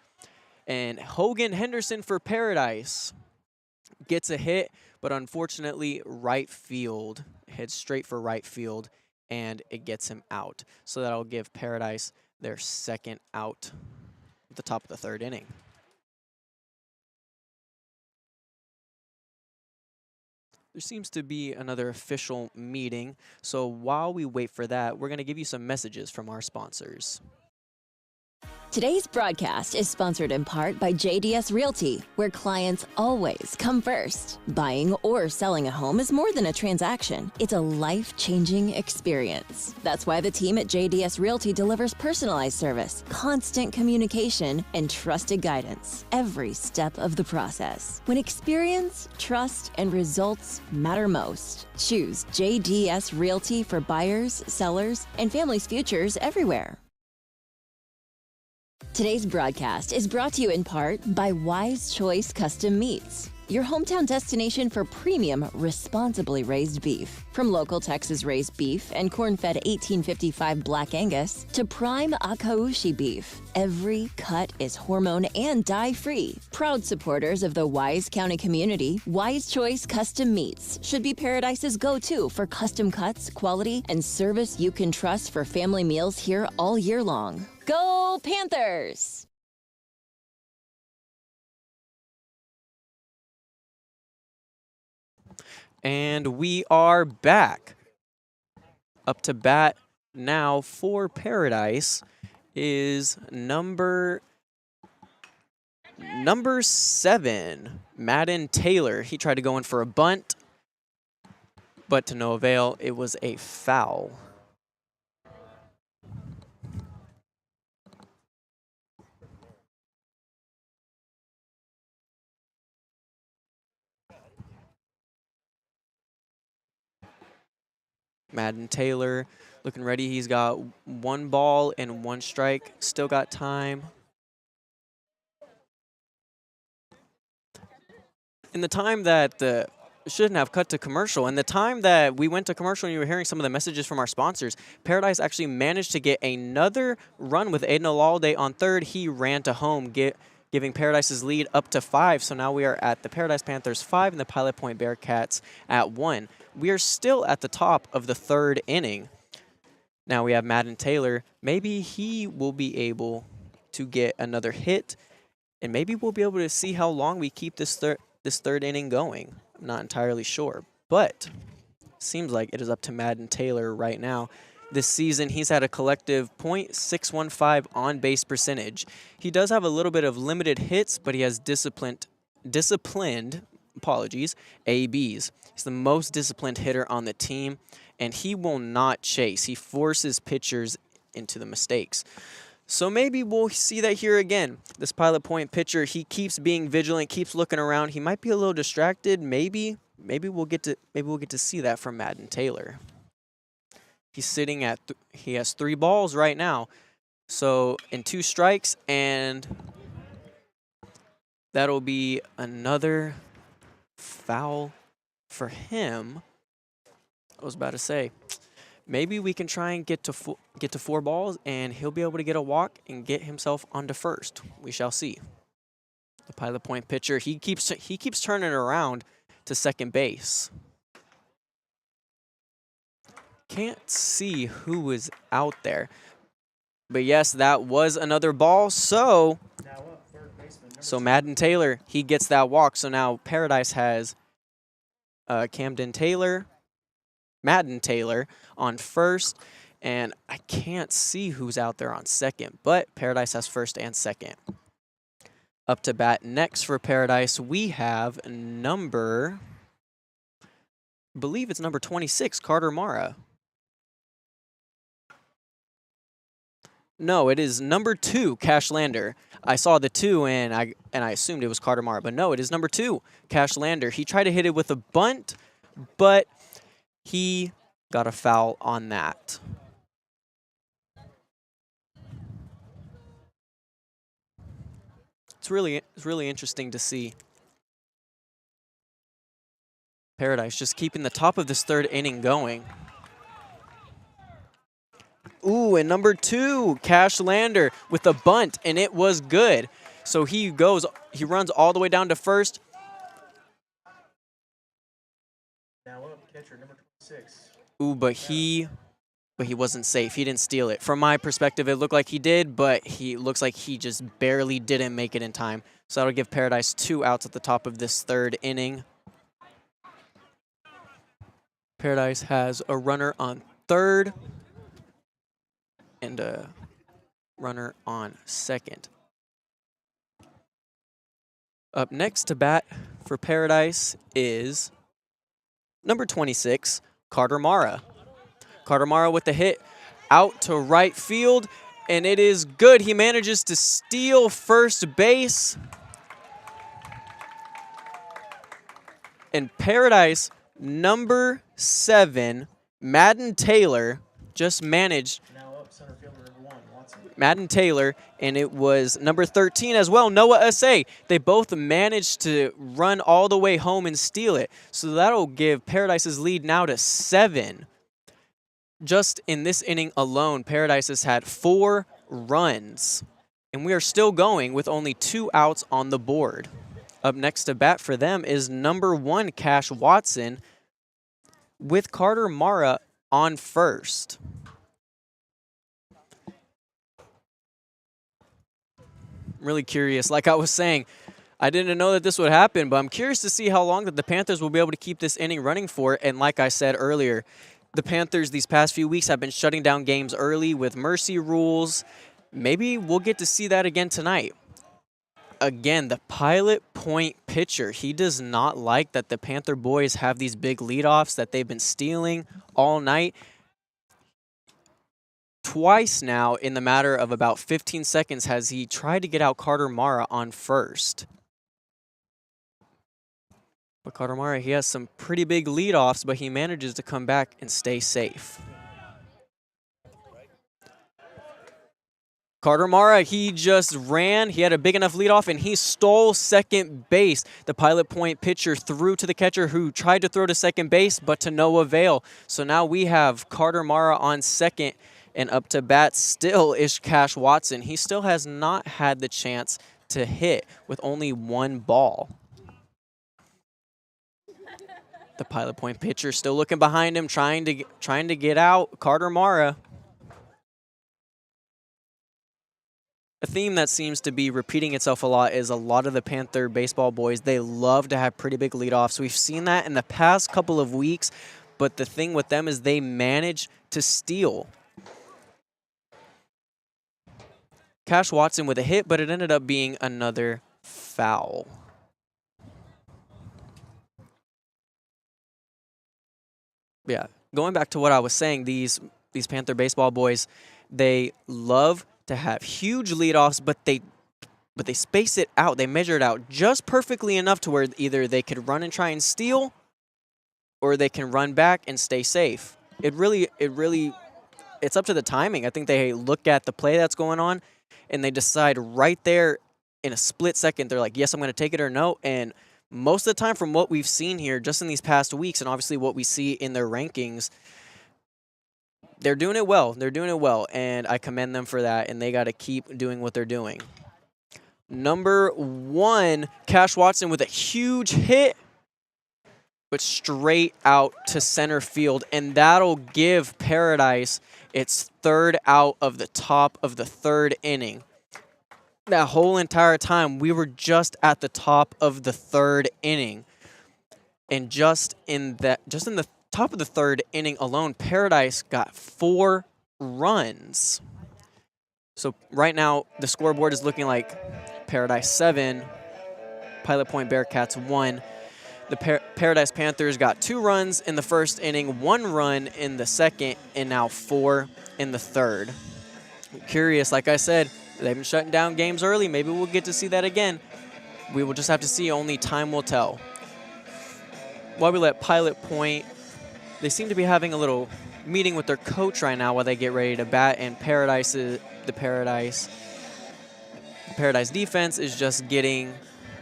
S5: And Hogan Henderson for Paradise gets a hit, but unfortunately right field, heads straight for right field, and it gets him out. So that'll give Paradise their second out at the top of the third inning. There seems to be another official meeting, so while we wait for that, we're going to give you some messages from our sponsors.
S1: Today's broadcast is sponsored in part by JDS Realty, where clients always come first. Buying or selling a home is more than a transaction. It's a life-changing experience. That's why the team at JDS Realty delivers personalized service, constant communication, and trusted guidance every step of the process. When experience, trust, and results matter most, choose JDS Realty for buyers, sellers, and families' futures everywhere. Today's broadcast is brought to you in part by Wise Choice Custom Meats, your hometown destination for premium, responsibly raised beef. From local Texas-raised beef and corn-fed 1855 Black Angus to prime Akaushi beef, every cut is hormone and dye-free. Proud supporters of the Wise County community, Wise Choice Custom Meats should be Paradise's go-to for custom cuts, quality, and service you can trust for family meals here all year long. Go Panthers!
S5: And we are back. Up to bat now for Paradise is number 7, Madden Taylor. He tried to go in for a bunt, but to no avail. It was a foul. Madden Taylor looking ready. He's got one ball and one strike. Still got time. In the time that shouldn't have cut to commercial, and the time that we went to commercial and you were hearing some of the messages from our sponsors, Paradise actually managed to get another run with Aiden Olalde on third. He ran to home, giving Paradise's lead up to 5. So now we are at the Paradise Panthers 5 and the Pilot Point Bearcats at 1. We are still at the top of the third inning. Now we have Madden Taylor. Maybe he will be able to get another hit And maybe we'll be able to see how long we keep this third inning going. I'm not entirely sure, but seems like it is up to Madden Taylor right now. This season, he's had a collective .615 on-base percentage. He does have a little bit of limited hits, but he has disciplined ABs. He's the most disciplined hitter on the team, and he will not chase. He forces pitchers into the mistakes. So maybe we'll see that here again. This Pilot Point pitcher, he keeps being vigilant, keeps looking around. He might be a little distracted. Maybe we'll get to see that from Madden Taylor. He's sitting at he has 3 balls right now. So in 2 strikes, and that'll be another foul for him. I was about to say, maybe we can try and get to 4 balls, and he'll be able to get a walk and get himself onto first. We shall see. The Pilot Point pitcher, he keeps turning around to second base. Can't see who was out there. But yes, that was another ball. So Madden Taylor, he gets that walk. So now Paradise has Madden Taylor on first. And I can't see who's out there on second, but Paradise has first and second. Up to bat next for Paradise, we have I believe it's number 26, Carter Mara. No, it is number 2, Cash Lander. I saw the 2 and I assumed it was Carter Mara, but no, it is number 2, Cash Lander. He tried to hit it with a bunt, but he got a foul on that. It's really interesting to see Paradise just keeping the top of this third inning going. Ooh, and number 2, Cash Lander with a bunt, and it was good. So he runs all the way down to first.
S6: Now up, catcher number 26.
S5: Ooh, but he wasn't safe. He didn't steal it. From my perspective, it looked like he did, but he looks like he just barely didn't make it in time. So that'll give Paradise 2 outs at the top of this third inning. Paradise has a runner on third and a runner on second. Up next to bat for Paradise is number 26, Carter Mara. Carter Mara with the hit out to right field, and it is good. He manages to steal first base. And Paradise, number 7, Madden Taylor, just managed.
S6: Now up, center fielder number 1, Watson.
S5: Madden Taylor, and it was number 13 as well, Noah S.A. They both managed to run all the way home and steal it. So that'll give Paradise's lead now to 7. Just in this inning alone, Paradise has had 4 runs, and we are still going with only 2 outs on the board. Up next to bat for them is number 1, Cash Watson, with Carter Mara on first. I'm really curious. Like I was saying, I didn't know that this would happen, but I'm curious to see how long that the Panthers will be able to keep this inning running for. And like I said earlier, the Panthers these past few weeks have been shutting down games early with mercy rules. Maybe we'll get to see that again tonight. Again, the Pilot Point pitcher, he does not like that the Panther boys have these big leadoffs that they've been stealing all night. Twice now, in the matter of about 15 seconds, has he tried to get out Carter Mara on first. But Carter Mara, he has some pretty big leadoffs, but he manages to come back and stay safe. Carter Mara, he just ran. He had a big enough leadoff, and he stole second base. The Pilot Point pitcher threw to the catcher, who tried to throw to second base, but to no avail. So now we have Carter Mara on second, and up to bat still is Cash Watson. He still has not had the chance to hit with only 1 ball. The Pilot Point pitcher still looking behind him, trying to get out Carter Mara. A theme that seems to be repeating itself a lot is a lot of the Panther baseball boys, they love to have pretty big leadoffs. We've seen that in the past couple of weeks, but the thing with them is they manage to steal. Cash Watson with a hit, but it ended up being another foul. Yeah, going back to what I was saying, these Panther baseball boys, they love to have huge leadoffs, but they space it out. They measure it out just perfectly enough to where either they could run and try and steal, or they can run back and stay safe. It's up to the timing. I think they look at the play that's going on, and they decide right there in a split second. They're like, yes, I'm going to take it or no. And most of the time, from what we've seen here, just in these past weeks, and obviously what we see in their rankings, they're doing it well. They're doing it well, and I commend them for that, and they got to keep doing what they're doing. Number 1, Cash Watson with a huge hit, but straight out to center field, and that'll give Paradise its 3rd out of the top of the 3rd inning. That whole entire time, we were just at the top of the 3rd inning, and just in the top of the 3rd inning alone, Paradise got 4 runs. So right now, the scoreboard is looking like Paradise 7, Pilot Point Bearcats 1. The Paradise Panthers got 2 runs in the 1st inning, 1 run in the 2nd, and now 4 in the 3rd. I'm curious, like I said, they've been shutting down games early. Maybe we'll get to see that again. We will just have to see. Only time will tell. While we let Pilot Point, they seem to be having a little meeting with their coach right now while they get ready to bat, and the Paradise defense is just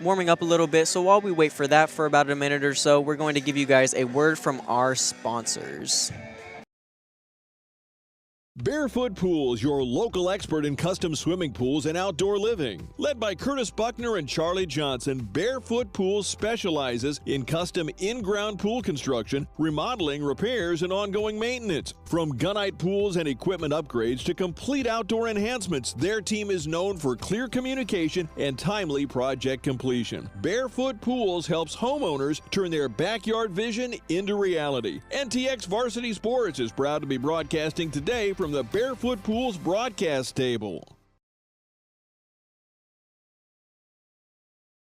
S5: warming up a little bit. So while we wait for that for about a minute or so, we're going to give you guys a word from our sponsors.
S3: Barefoot Pools, your local expert in custom swimming pools and outdoor living. Led by Curtis Buckner and Charlie Johnson, Barefoot Pools specializes in custom in-ground pool construction, remodeling, repairs, and ongoing maintenance. From gunite pools and equipment upgrades to complete outdoor enhancements, their team is known for clear communication and timely project completion. Barefoot Pools helps homeowners turn their backyard vision into reality. NTX Varsity Sports is proud to be broadcasting today from the Barefoot Pools broadcast table.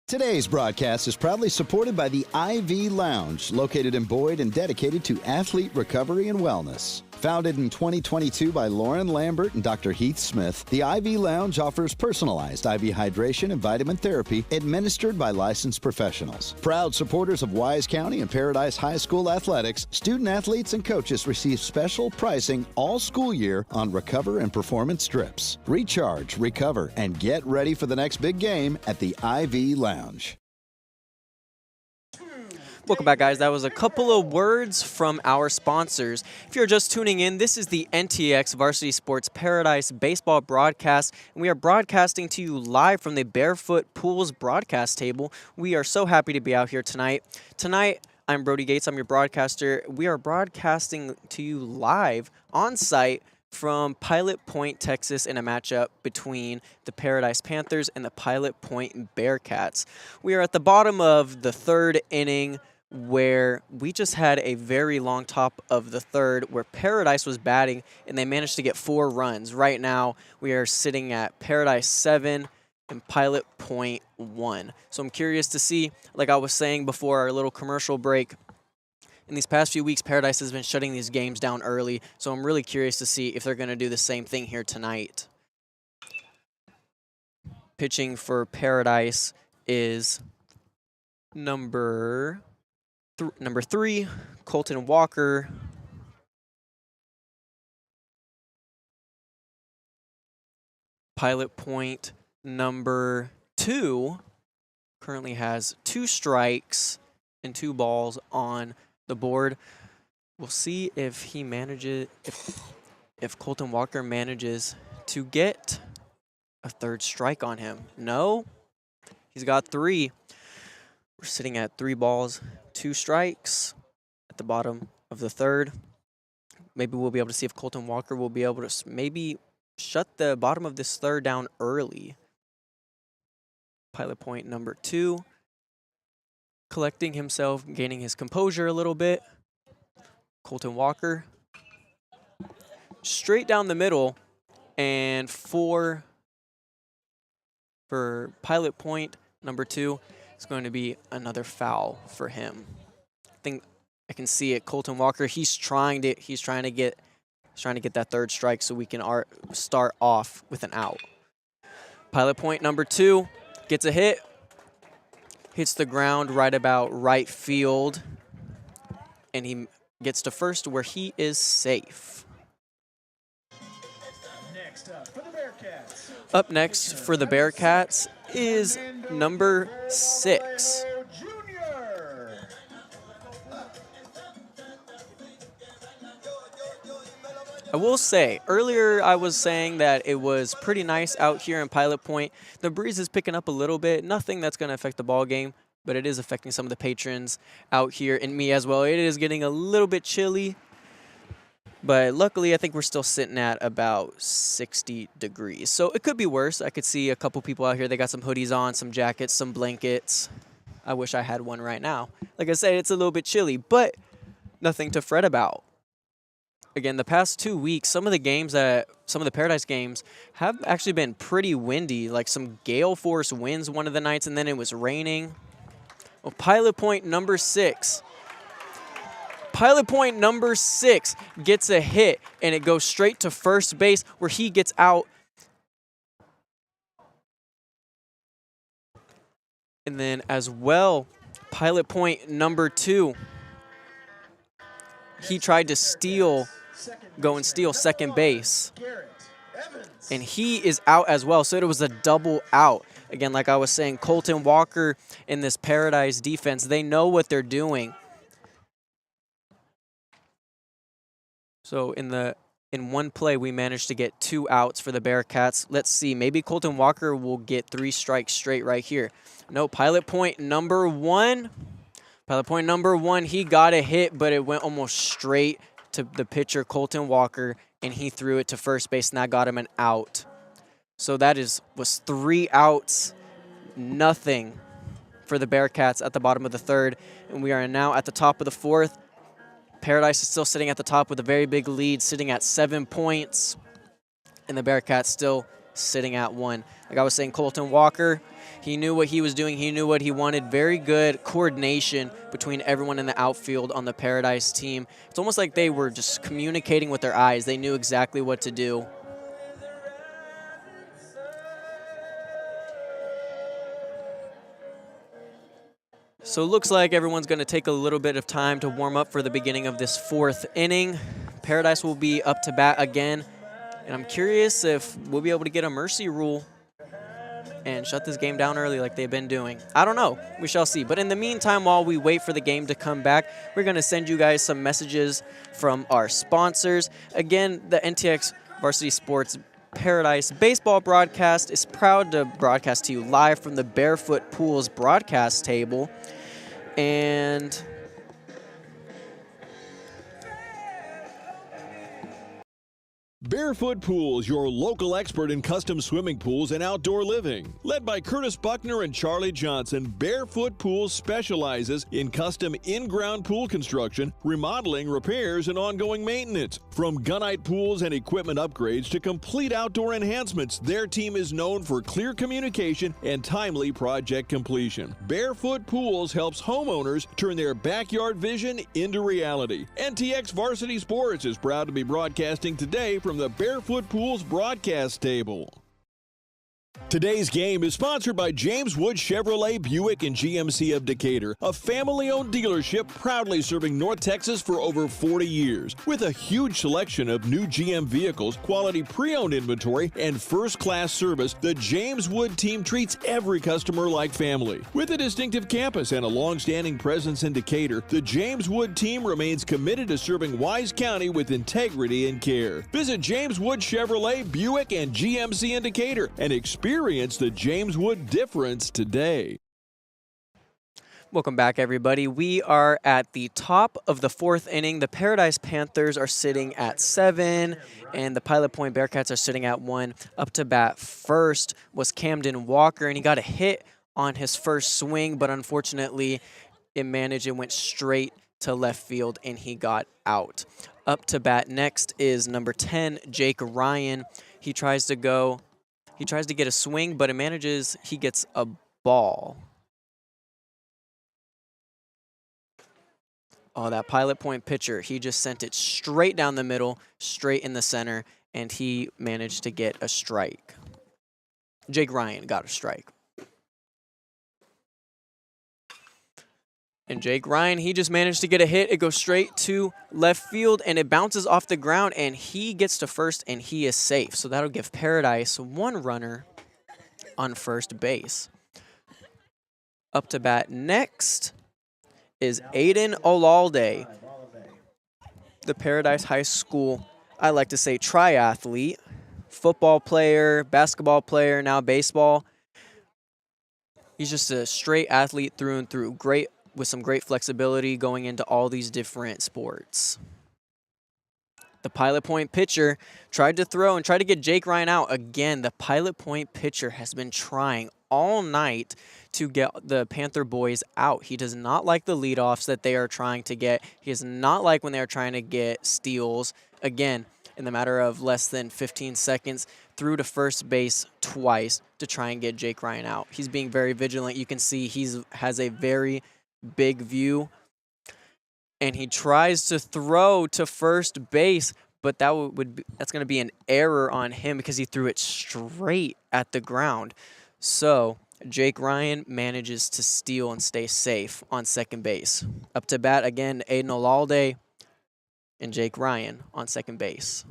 S2: Today's broadcast is proudly supported by the IV Lounge, located in Boyd and dedicated to athlete recovery and wellness. Founded in 2022 by Lauren Lambert and Dr. Heath Smith, the IV Lounge offers personalized IV hydration and vitamin therapy administered by licensed professionals. Proud supporters of Wise County and Paradise High School athletics, student athletes and coaches receive special pricing all school year on Recover and Performance strips. Recharge, recover, and get ready for the next big game at the IV Lounge.
S5: Welcome back, guys. That was a couple of words from our sponsors. If you're just tuning in, this is the NTX Varsity Sports Paradise Baseball broadcast, and we are broadcasting to you live from the Barefoot Pools broadcast table. We are so happy to be out here tonight. Tonight, I'm Brody Gates. I'm your broadcaster. We are broadcasting to you live on site from Pilot Point, Texas, in a matchup between the Paradise Panthers and the Pilot Point Bearcats. We are at the bottom of the 3rd inning, where we just had a very long top of the 3rd where Paradise was batting, and they managed to get 4 runs. Right now, we are sitting at Paradise 7 and Pilot Point 1. So I'm curious to see, like I was saying before our little commercial break, in these past few weeks, Paradise has been shutting these games down early, so I'm really curious to see if they're going to do the same thing here tonight. Pitching for Paradise is number 3, Colton Walker. Pilot Point, number 2, currently has 2 strikes and 2 balls on the board. We'll see if he manages, if Colton Walker manages to get a 3rd strike on him. No, he's got 3. We're sitting at 3 balls, 2 strikes at the bottom of the 3rd. Maybe we'll be able to see if Colton Walker will be able to maybe shut the bottom of this third down early. Pilot point number 2. Collecting himself, gaining his composure a little bit. Colton Walker. Straight down the middle. And for pilot point number 2, it's going to be another foul for him. I think I can see it. Colton Walker, he's trying to get that third strike so we can start off with an out. Pilot point number 2 gets a hit. Hits the ground right about right field. And he gets to first where he is safe. Up next for the Bearcats is number 6. I will say, earlier I was saying that it was pretty nice out here in Pilot Point. The breeze is picking up a little bit. Nothing that's going to affect the ball game, but it is affecting some of the patrons out here and me as well. It is getting a little bit chilly, but luckily I think we're still sitting at about 60 degrees. So it could be worse. I could see a couple people out here. They got some hoodies on, some jackets, some blankets. I wish I had one right now. Like I said, it's a little bit chilly, but nothing to fret about. Again, the past 2 weeks, some of the Paradise games have actually been pretty windy, like some gale force winds one of the nights, and then it was raining. Well, pilot point number 6. Pilot point number 6 gets a hit, and it goes straight to first base where he gets out. And then as well, pilot point number 2. He tried to steal second base. And he is out as well, so it was a double out. Again, like I was saying, Colton Walker in this Paradise defense, they know what they're doing. So in one play, we managed to get 2 outs for the Bearcats. Let's see, maybe Colton Walker will get 3 strikes straight right here. No, pilot point number 1. Pilot point number 1, he got a hit, but it went almost straight to the pitcher, Colton Walker, and he threw it to first base, and that got him an out. So that was 3 outs, nothing for the Bearcats at the bottom of the third, and we are now at the top of the 4th. Paradise is still sitting at the top with a very big lead, sitting at 7 points, and the Bearcats still sitting at 1. Like I was saying, Colton Walker, he knew what he was doing. He knew what he wanted. Very good coordination between everyone in the outfield on the Paradise team. It's almost like they were just communicating with their eyes. They knew exactly what to do. So it looks like everyone's going to take a little bit of time to warm up for the beginning of this 4th inning. Paradise will be up to bat again. And I'm curious if we'll be able to get a mercy rule and shut this game down early like they've been doing. I don't know. We shall see. But in the meantime, while we wait for the game to come back, we're going to send you guys some messages from our sponsors. Again, the NTX Varsity Sports Paradise baseball broadcast is proud to broadcast to you live from the Barefoot Pools broadcast table. And
S3: Barefoot Pools, your local expert in custom swimming pools and outdoor living. Led by Curtis Buckner and Charlie Johnson, Barefoot Pools specializes in custom in-ground pool construction, remodeling, repairs, and ongoing maintenance. From gunite pools and equipment upgrades to complete outdoor enhancements, their team is known for clear communication and timely project completion. Barefoot Pools helps homeowners turn their backyard vision into reality. NTX Varsity Sports is proud to be broadcasting today from the Barefoot Pools broadcast table. Today's game is sponsored by James Wood Chevrolet Buick and GMC of Decatur, a family-owned dealership proudly serving North Texas for over 40 years. With a huge selection of new GM vehicles, quality pre-owned inventory, and first-class service, the James Wood team treats every customer like family. With a distinctive campus and a long-standing presence in Decatur, the James Wood team remains committed to serving Wise County with integrity and care. Visit James Wood Chevrolet Buick and GMC in Decatur and experience the James Wood difference today.
S5: Welcome back, everybody. We are at the top of the 4th inning. The Paradise Panthers are sitting at 7, and the Pilot Point Bearcats are sitting at 1. Up to bat first was Camden Walker, and he got a hit on his first swing, but unfortunately it went straight to left field, and he got out. Up to bat next is number 10, Jake Ryan. He tries to get a swing, but he gets a ball. Oh, that Pilot Point pitcher, he just sent it straight down the middle, straight in the center, and he managed to get a strike. Jake Ryan got a strike. And Jake Ryan, he just managed to get a hit. It goes straight to left field, and it bounces off the ground, and he gets to first, and he is safe. So that'll give Paradise 1 runner on first base. Up to bat next is Aiden Olalde, the Paradise High School, I like to say triathlete, football player, basketball player, now baseball. He's just a straight athlete through and through, great with some great flexibility going into all these different sports. The Pilot Point pitcher tried to throw and tried to get Jake Ryan out. Again, the Pilot Point pitcher has been trying all night to get the Panther boys out. He does not like the leadoffs that they are trying to get. He does not like when they are trying to get steals. Again, in the matter of less than 15 seconds, threw to first base twice to try and get Jake Ryan out. He's being very vigilant. You can see he has a very big view, and he tries to throw to first base, but that's going to be an error on him because he threw it straight at the ground. So Jake Ryan manages to steal and stay safe on second base. Up to bat again, Aiden Olalde and Jake Ryan on second base.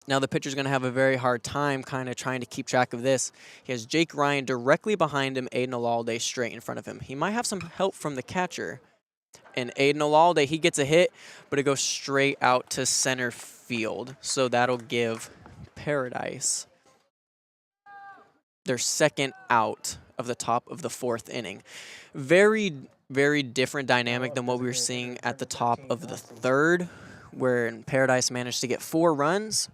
S5: Now the pitcher's going to have a very hard time kind of trying to keep track of this. He has Jake Ryan directly behind him, Aiden Olalde straight in front of him. He might have some help from the catcher. And Aiden Olalde, he gets a hit, but it goes straight out to center field. So that'll give Paradise their second out of the top of the 4th inning. Very, very different dynamic than what we were seeing at the top of the 3rd, where Paradise managed to get 4 runs.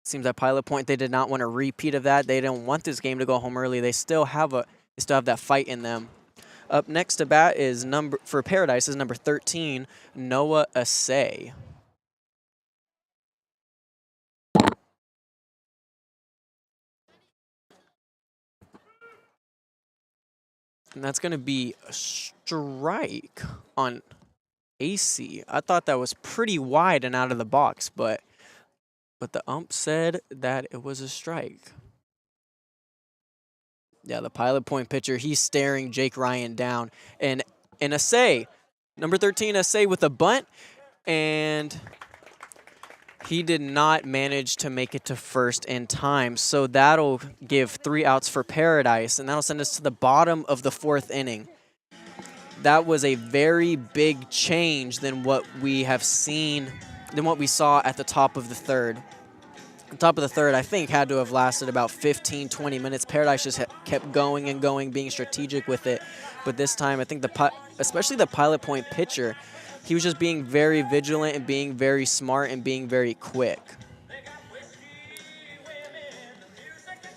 S5: Seems like Pilot Point, they did not want a repeat of that. They don't want this game to go home early. They still have that fight in them. Up next to bat is for Paradise is number 13, Noah Asay. And that's going to be a strike on AC. I thought that was pretty wide and out of the box, but the ump said that it was a strike. Yeah, the Pilot Point pitcher, he's staring Jake Ryan down. And Asay, number 13, Asay with a bunt, and he did not manage to make it to first in time. So that'll give 3 outs for Paradise, and that'll send us to the bottom of the 4th inning. That was a very big change than what we saw at the top of the 3rd. The top of the 3rd, I think, had to have lasted about 15, 20 minutes. Paradise just kept going and going, being strategic with it. But this time, I think especially the Pilot Point pitcher, he was just being very vigilant and being very smart and being very quick.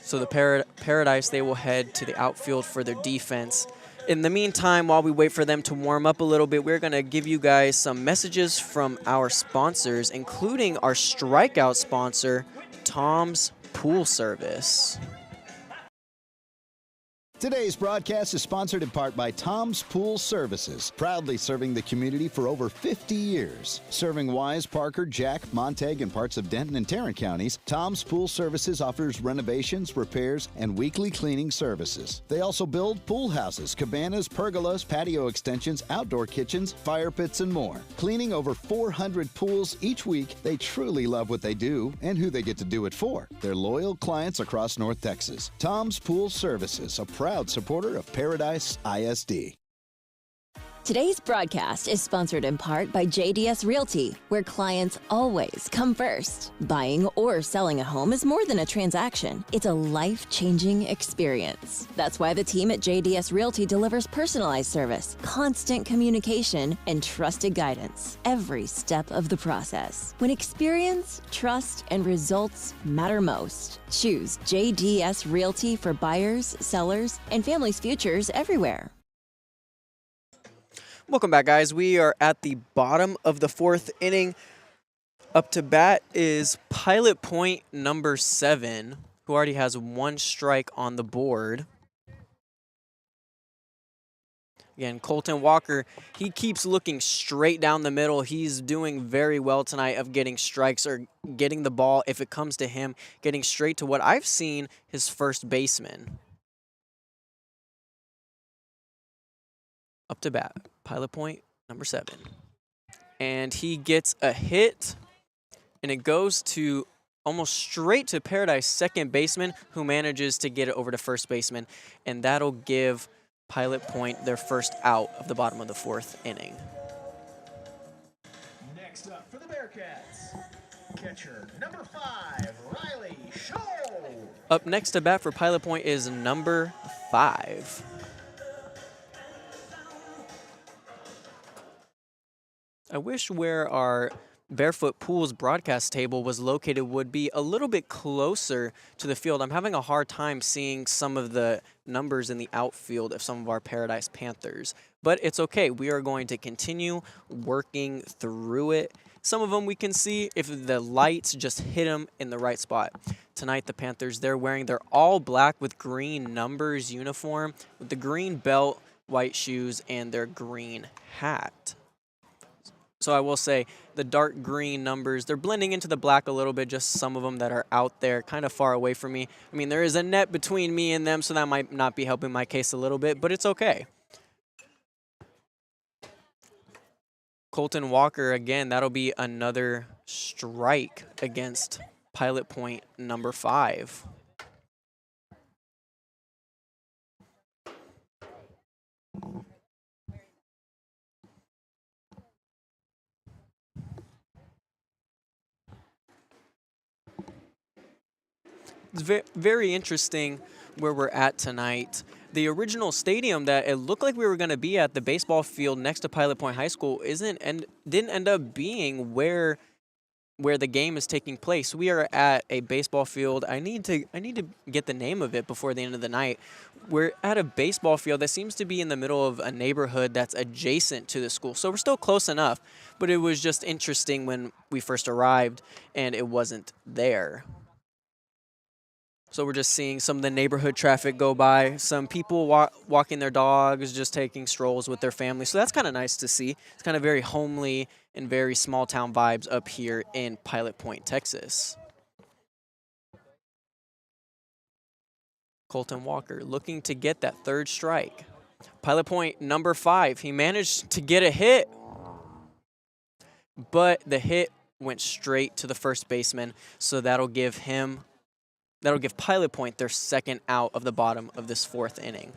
S5: So the Paradise, they will head to the outfield for their defense. In the meantime, while we wait for them to warm up a little bit, we're going to give you guys some messages from our sponsors, including our strikeout sponsor, Tom's Pool Service.
S2: Today's broadcast is sponsored in part by Tom's Pool Services, proudly serving the community for over 50 years. Serving Wise, Parker, Jack, Montague, and parts of Denton and Tarrant counties, Tom's Pool Services offers renovations, repairs, and weekly cleaning services. They also build pool houses, cabanas, pergolas, patio extensions, outdoor kitchens, fire pits, and more. Cleaning over 400 pools each week, they truly love what they do and who they get to do it for. They're loyal clients across North Texas. Tom's Pool Services, a proud supporter of Paradise ISD.
S1: Today's broadcast is sponsored in part by JDS Realty, where clients always come first. Buying or selling a home is more than a transaction. It's a life-changing experience. That's why the team at JDS Realty delivers personalized service, constant communication, and trusted guidance every step of the process. When experience, trust, and results matter most, choose JDS Realty for buyers, sellers, and families' futures everywhere.
S5: Welcome back, guys. We are at the bottom of the fourth inning. Up to bat is Pilot Point number 7, who already has 1 strike on the board. Again, Colton Walker, he keeps looking straight down the middle. He's doing very well tonight of getting strikes or getting the ball, if it comes to him, getting straight to what I've seen his first baseman. Up to bat, Pilot Point number 7. And he gets a hit, and it goes to almost straight to Paradise second baseman, who manages to get it over to first baseman, and that'll give Pilot Point their first out of the bottom of the fourth inning.
S6: Next up for the Bearcats, catcher number 5, Riley Scholl.
S5: Up next to bat for Pilot Point is number 5. I wish where our Barefoot Pools broadcast table was located would be a little bit closer to the field. I'm having a hard time seeing some of the numbers in the outfield of some of our Paradise Panthers, but it's okay. We are going to continue working through it. Some of them we can see if the lights just hit them in the right spot. Tonight, the Panthers, they're wearing their all black with green numbers uniform with the green belt, white shoes, and their green hat. So I will say the dark green numbers, they're blending into the black a little bit, just some of them that are out there kind of far away from me. I mean, there is a net between me and them, so that might not be helping my case a little bit, but it's okay. Colton Walker, again, that'll be another strike against Pilot Point number 5. It's very interesting where we're at tonight. The original stadium that it looked like we were going to be at, the baseball field next to Pilot Point High School, didn't end up being where the game is taking place. We are at a baseball field. I need to get the name of it before the end of the night. We're at a baseball field that seems to be in the middle of a neighborhood that's adjacent to the school. So we're still close enough, but it was just interesting when we first arrived and it wasn't there. So we're just seeing some of the neighborhood traffic go by, some people walking their dogs, just taking strolls with their family. So that's kind of nice to see. It's kind of very homely and very small town vibes up here in Pilot Point, Texas. Colton Walker looking to get that third strike. Pilot Point number 5, he managed to get a hit, but the hit went straight to the first baseman, so that'll give Pilot Point their second out of the bottom of this fourth inning.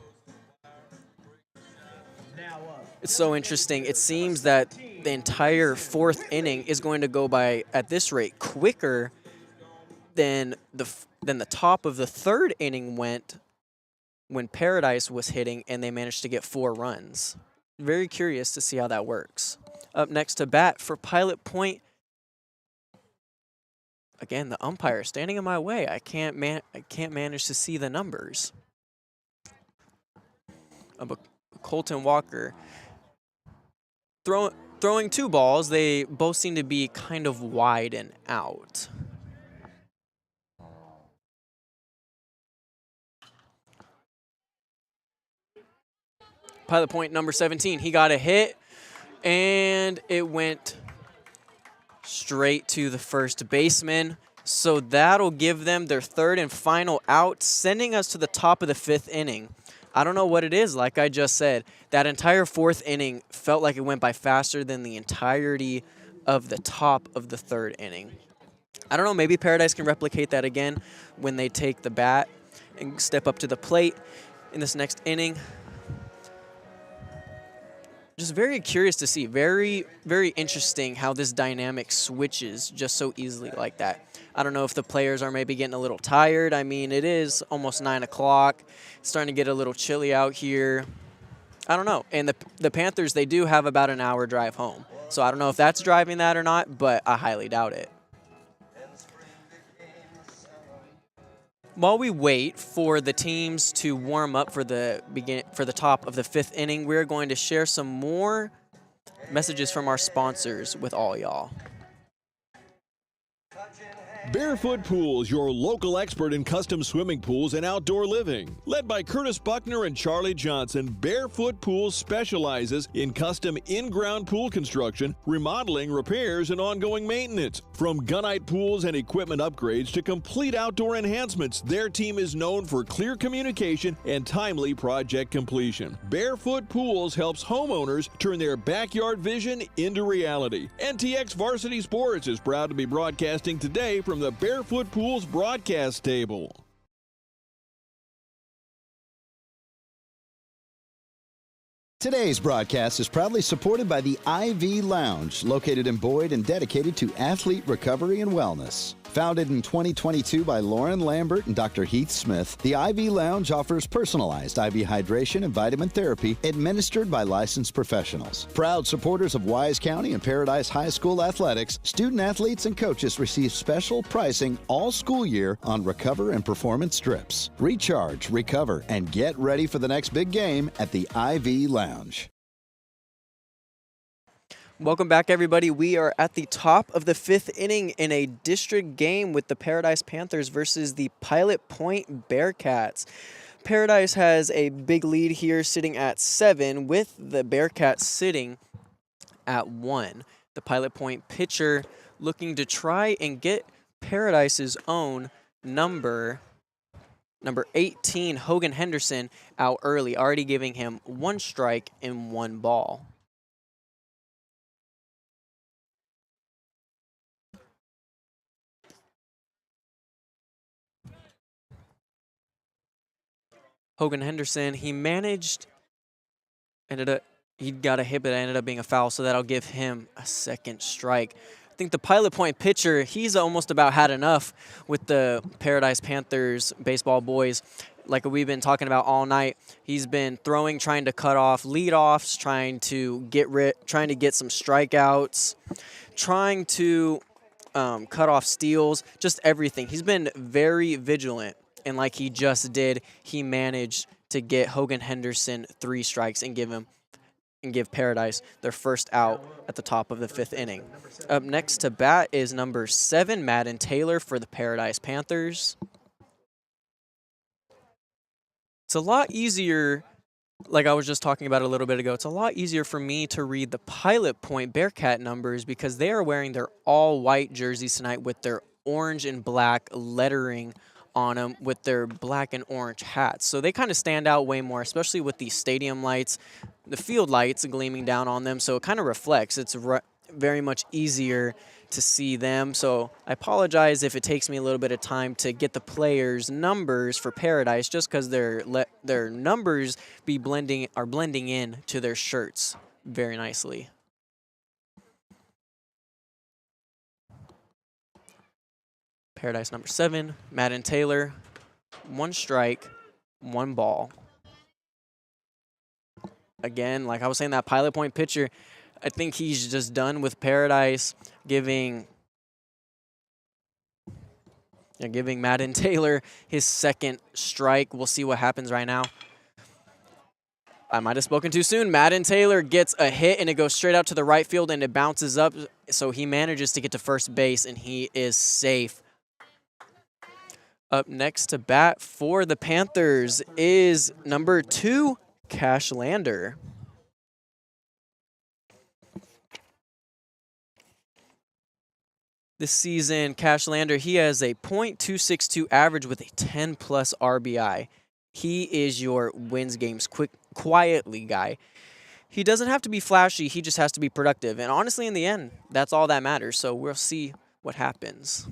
S5: It's so interesting. It seems that the entire fourth inning is going to go by, at this rate, quicker than the top of the third inning went when Paradise was hitting and they managed to get 4 runs. Very curious to see how that works. Up next to bat for Pilot Point, again, the umpire standing in my way. I can't manage to see the numbers. But Colton Walker throwing 2 balls. They both seem to be kind of wide and out. Pilot Point number 17. He got a hit, and it went straight to the first baseman. So that'll give them their third and final out, sending us to the top of the 5th inning. I don't know what it is, like I just said. That entire 4th inning felt like it went by faster than the entirety of the top of the 3rd inning. I don't know, maybe Paradise can replicate that again when they take the bat and step up to the plate in this next inning. just very curious to see. Very, very interesting how this dynamic switches just so easily like that. I don't know if the players are maybe getting a little tired. I mean, it is almost 9 o'clock. It's starting to get a little chilly out here. I don't know. And the Panthers, they do have about an hour drive home. So I don't know if that's driving that or not, but I highly doubt it. While we wait for the teams to warm up for the top of the 5th inning, we're going to share some more messages from our sponsors with all y'all.
S3: Barefoot Pools, your local expert in custom swimming pools and outdoor living. Led by Curtis Buckner and Charlie Johnson, Barefoot Pools specializes in custom in-ground pool construction, remodeling, repairs, and ongoing maintenance. From gunite pools and equipment upgrades to complete outdoor enhancements, their team is known for clear communication and timely project completion. Barefoot Pools helps homeowners turn their backyard vision into reality. NTX Varsity Sports is proud to be broadcasting today from the Barefoot Pools broadcast table.
S2: Today's broadcast is proudly supported by the IV Lounge, located in Boyd and dedicated to athlete recovery and wellness. Founded in 2022 by Lauren Lambert and Dr. Heath Smith, the IV Lounge offers personalized IV hydration and vitamin therapy administered by licensed professionals. Proud supporters of Wise County and Paradise High School athletics, student athletes and coaches receive special pricing all school year on Recover and Performance strips. Recharge, recover, and get ready for the next big game at the IV Lounge.
S5: Welcome back, everybody. We are at the top of the 5th inning in a district game with the Paradise Panthers versus the Pilot Point Bearcats. Paradise has a big lead here sitting at 7 with the Bearcats sitting at 1. The Pilot Point pitcher looking to try and get Paradise's own number 18, Hogan Henderson, out early, already giving him 1 strike and 1 ball. Hogan Henderson, he got a hit, but it ended up being a foul, so that'll give him a 2nd strike. I think the Pilot Point pitcher, he's almost about had enough with the Paradise Panthers baseball boys. Like we've been talking about all night, he's been throwing, trying to cut off leadoffs, trying to get some strikeouts, trying to cut off steals, just everything. He's been very vigilant. And like he just did, he managed to get Hogan Henderson 3 strikes and give Paradise their first out at the top of the 5th inning. Up next to bat is number 7, Madden Taylor for the Paradise Panthers. It's a lot easier, like I was just talking about a little bit ago, it's a lot easier for me to read the Pilot Point Bearcat numbers because they are wearing their all-white jerseys tonight with their orange and black lettering on them with their black and orange hats. So they kind of stand out way more, especially with the stadium lights, the field lights gleaming down on them. So it kind of reflects. It's very much easier to see them. So I apologize if it takes me a little bit of time to get the players' numbers for Paradise, just because their numbers are blending in to their shirts very nicely. Paradise number 7, Madden Taylor, 1 strike, 1 ball. Again, like I was saying, that Pilot Point pitcher, I think he's just done with Paradise, giving Madden Taylor his 2nd strike. We'll see what happens right now. I might have spoken too soon. Madden Taylor gets a hit, and it goes straight out to the right field, and it bounces up. So he manages to get to first base, and he is safe. Up next to bat for the Panthers is number 2, Cash Lander. This season, Cash Lander, he has a .262 average with a 10-plus RBI. He is your wins games quietly guy. He doesn't have to be flashy. He just has to be productive. And honestly, in the end, that's all that matters. So we'll see what happens.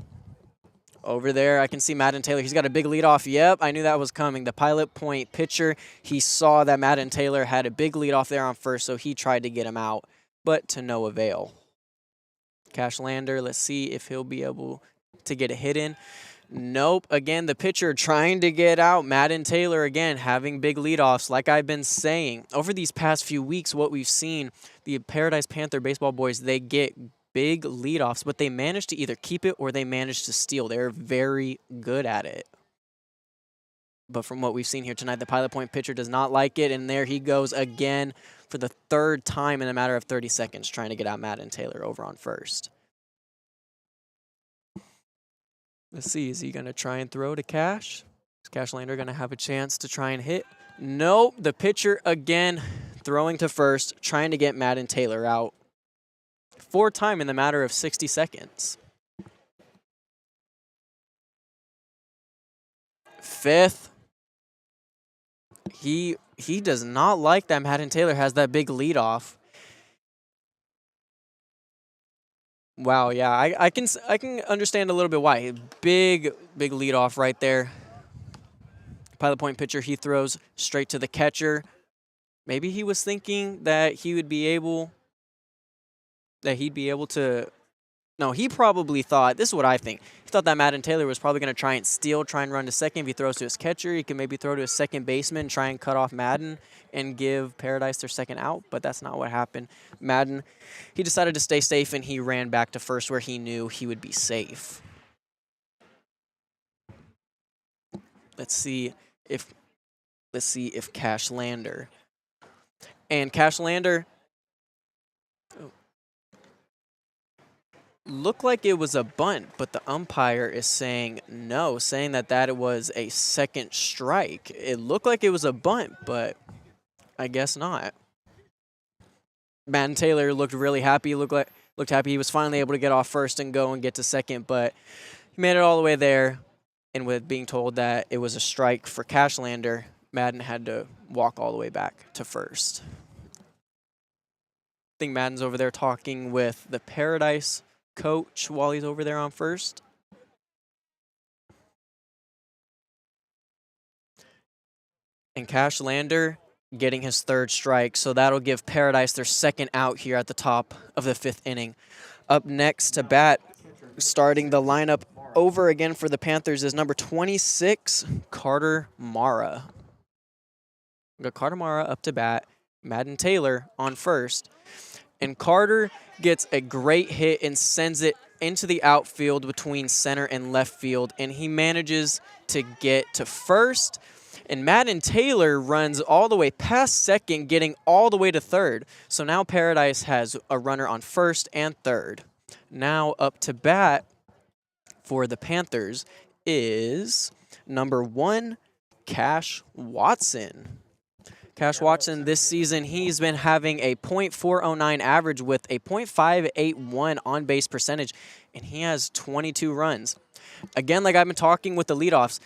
S5: Over there, I can see Madden Taylor. He's got a big lead off. Yep, I knew that was coming. The Pilot Point pitcher, he saw that Madden Taylor had a big lead off there on first, so he tried to get him out, but to no avail. Cash Lander, let's see if he'll be able to get a hit in. Nope. Again, the pitcher trying to get out. Madden Taylor, again, having big leadoffs. Like I've been saying, over these past few weeks, what we've seen, the Paradise Panther baseball boys, they get big leadoffs, but they manage to either keep it or they manage to steal. They're very good at it. But from what we've seen here tonight, the Pilot Point pitcher does not like it, and there he goes again for the third time in a matter of 30 seconds, trying to get out Madden Taylor over on first. Let's see, is he going to try and throw to Cash? Is Cash Lander going to have a chance to try and hit? Nope, the pitcher again throwing to first, trying to get Madden Taylor out. Fourth time in the matter of 60 seconds. Fifth. He does not like that Madden Taylor has that big leadoff. Wow, yeah, I can understand a little bit why. Big leadoff right there. Pilot Point pitcher, he throws straight to the catcher. Maybe he was thinking that he'd be able to. No, he probably thought, this is what I think. He thought that Madden Taylor was probably going to try and run to second. If he throws to his catcher, he can maybe throw to his second baseman, try and cut off Madden and give Paradise their second out, but that's not what happened. Madden, he decided to stay safe, and he ran back to first where he knew he would be safe. Let's see if Cash Lander. And Cash Lander looked like it was a bunt, but the umpire is saying no, saying that it was a second strike. It looked like it was a bunt, but I guess not. Madden Taylor looked really happy. Looked happy. He was finally able to get off first and go and get to second, but he made it all the way there. And with being told that it was a strike for Cash Lander, Madden had to walk all the way back to first. I think Madden's over there talking with the Paradise coach while he's over there on first. And Cash Lander getting his third strike, so that'll give Paradise their second out here at the top of the fifth inning. Up next to bat, starting the lineup over again for the Panthers, is number 26, Carter Mara. We got Carter Mara up to bat, Madden Taylor on first. And Carter gets a great hit and sends it into the outfield between center and left field, and he manages to get to first. And Madden Taylor runs all the way past second, getting all the way to third. So now Paradise has a runner on first and third. Now up to bat for the Panthers is number 1, Cash Watson. Cash Watson this season, he's been having a .409 average with a .581 on-base percentage, and he has 22 runs. Again, like I've been talking with the leadoffs,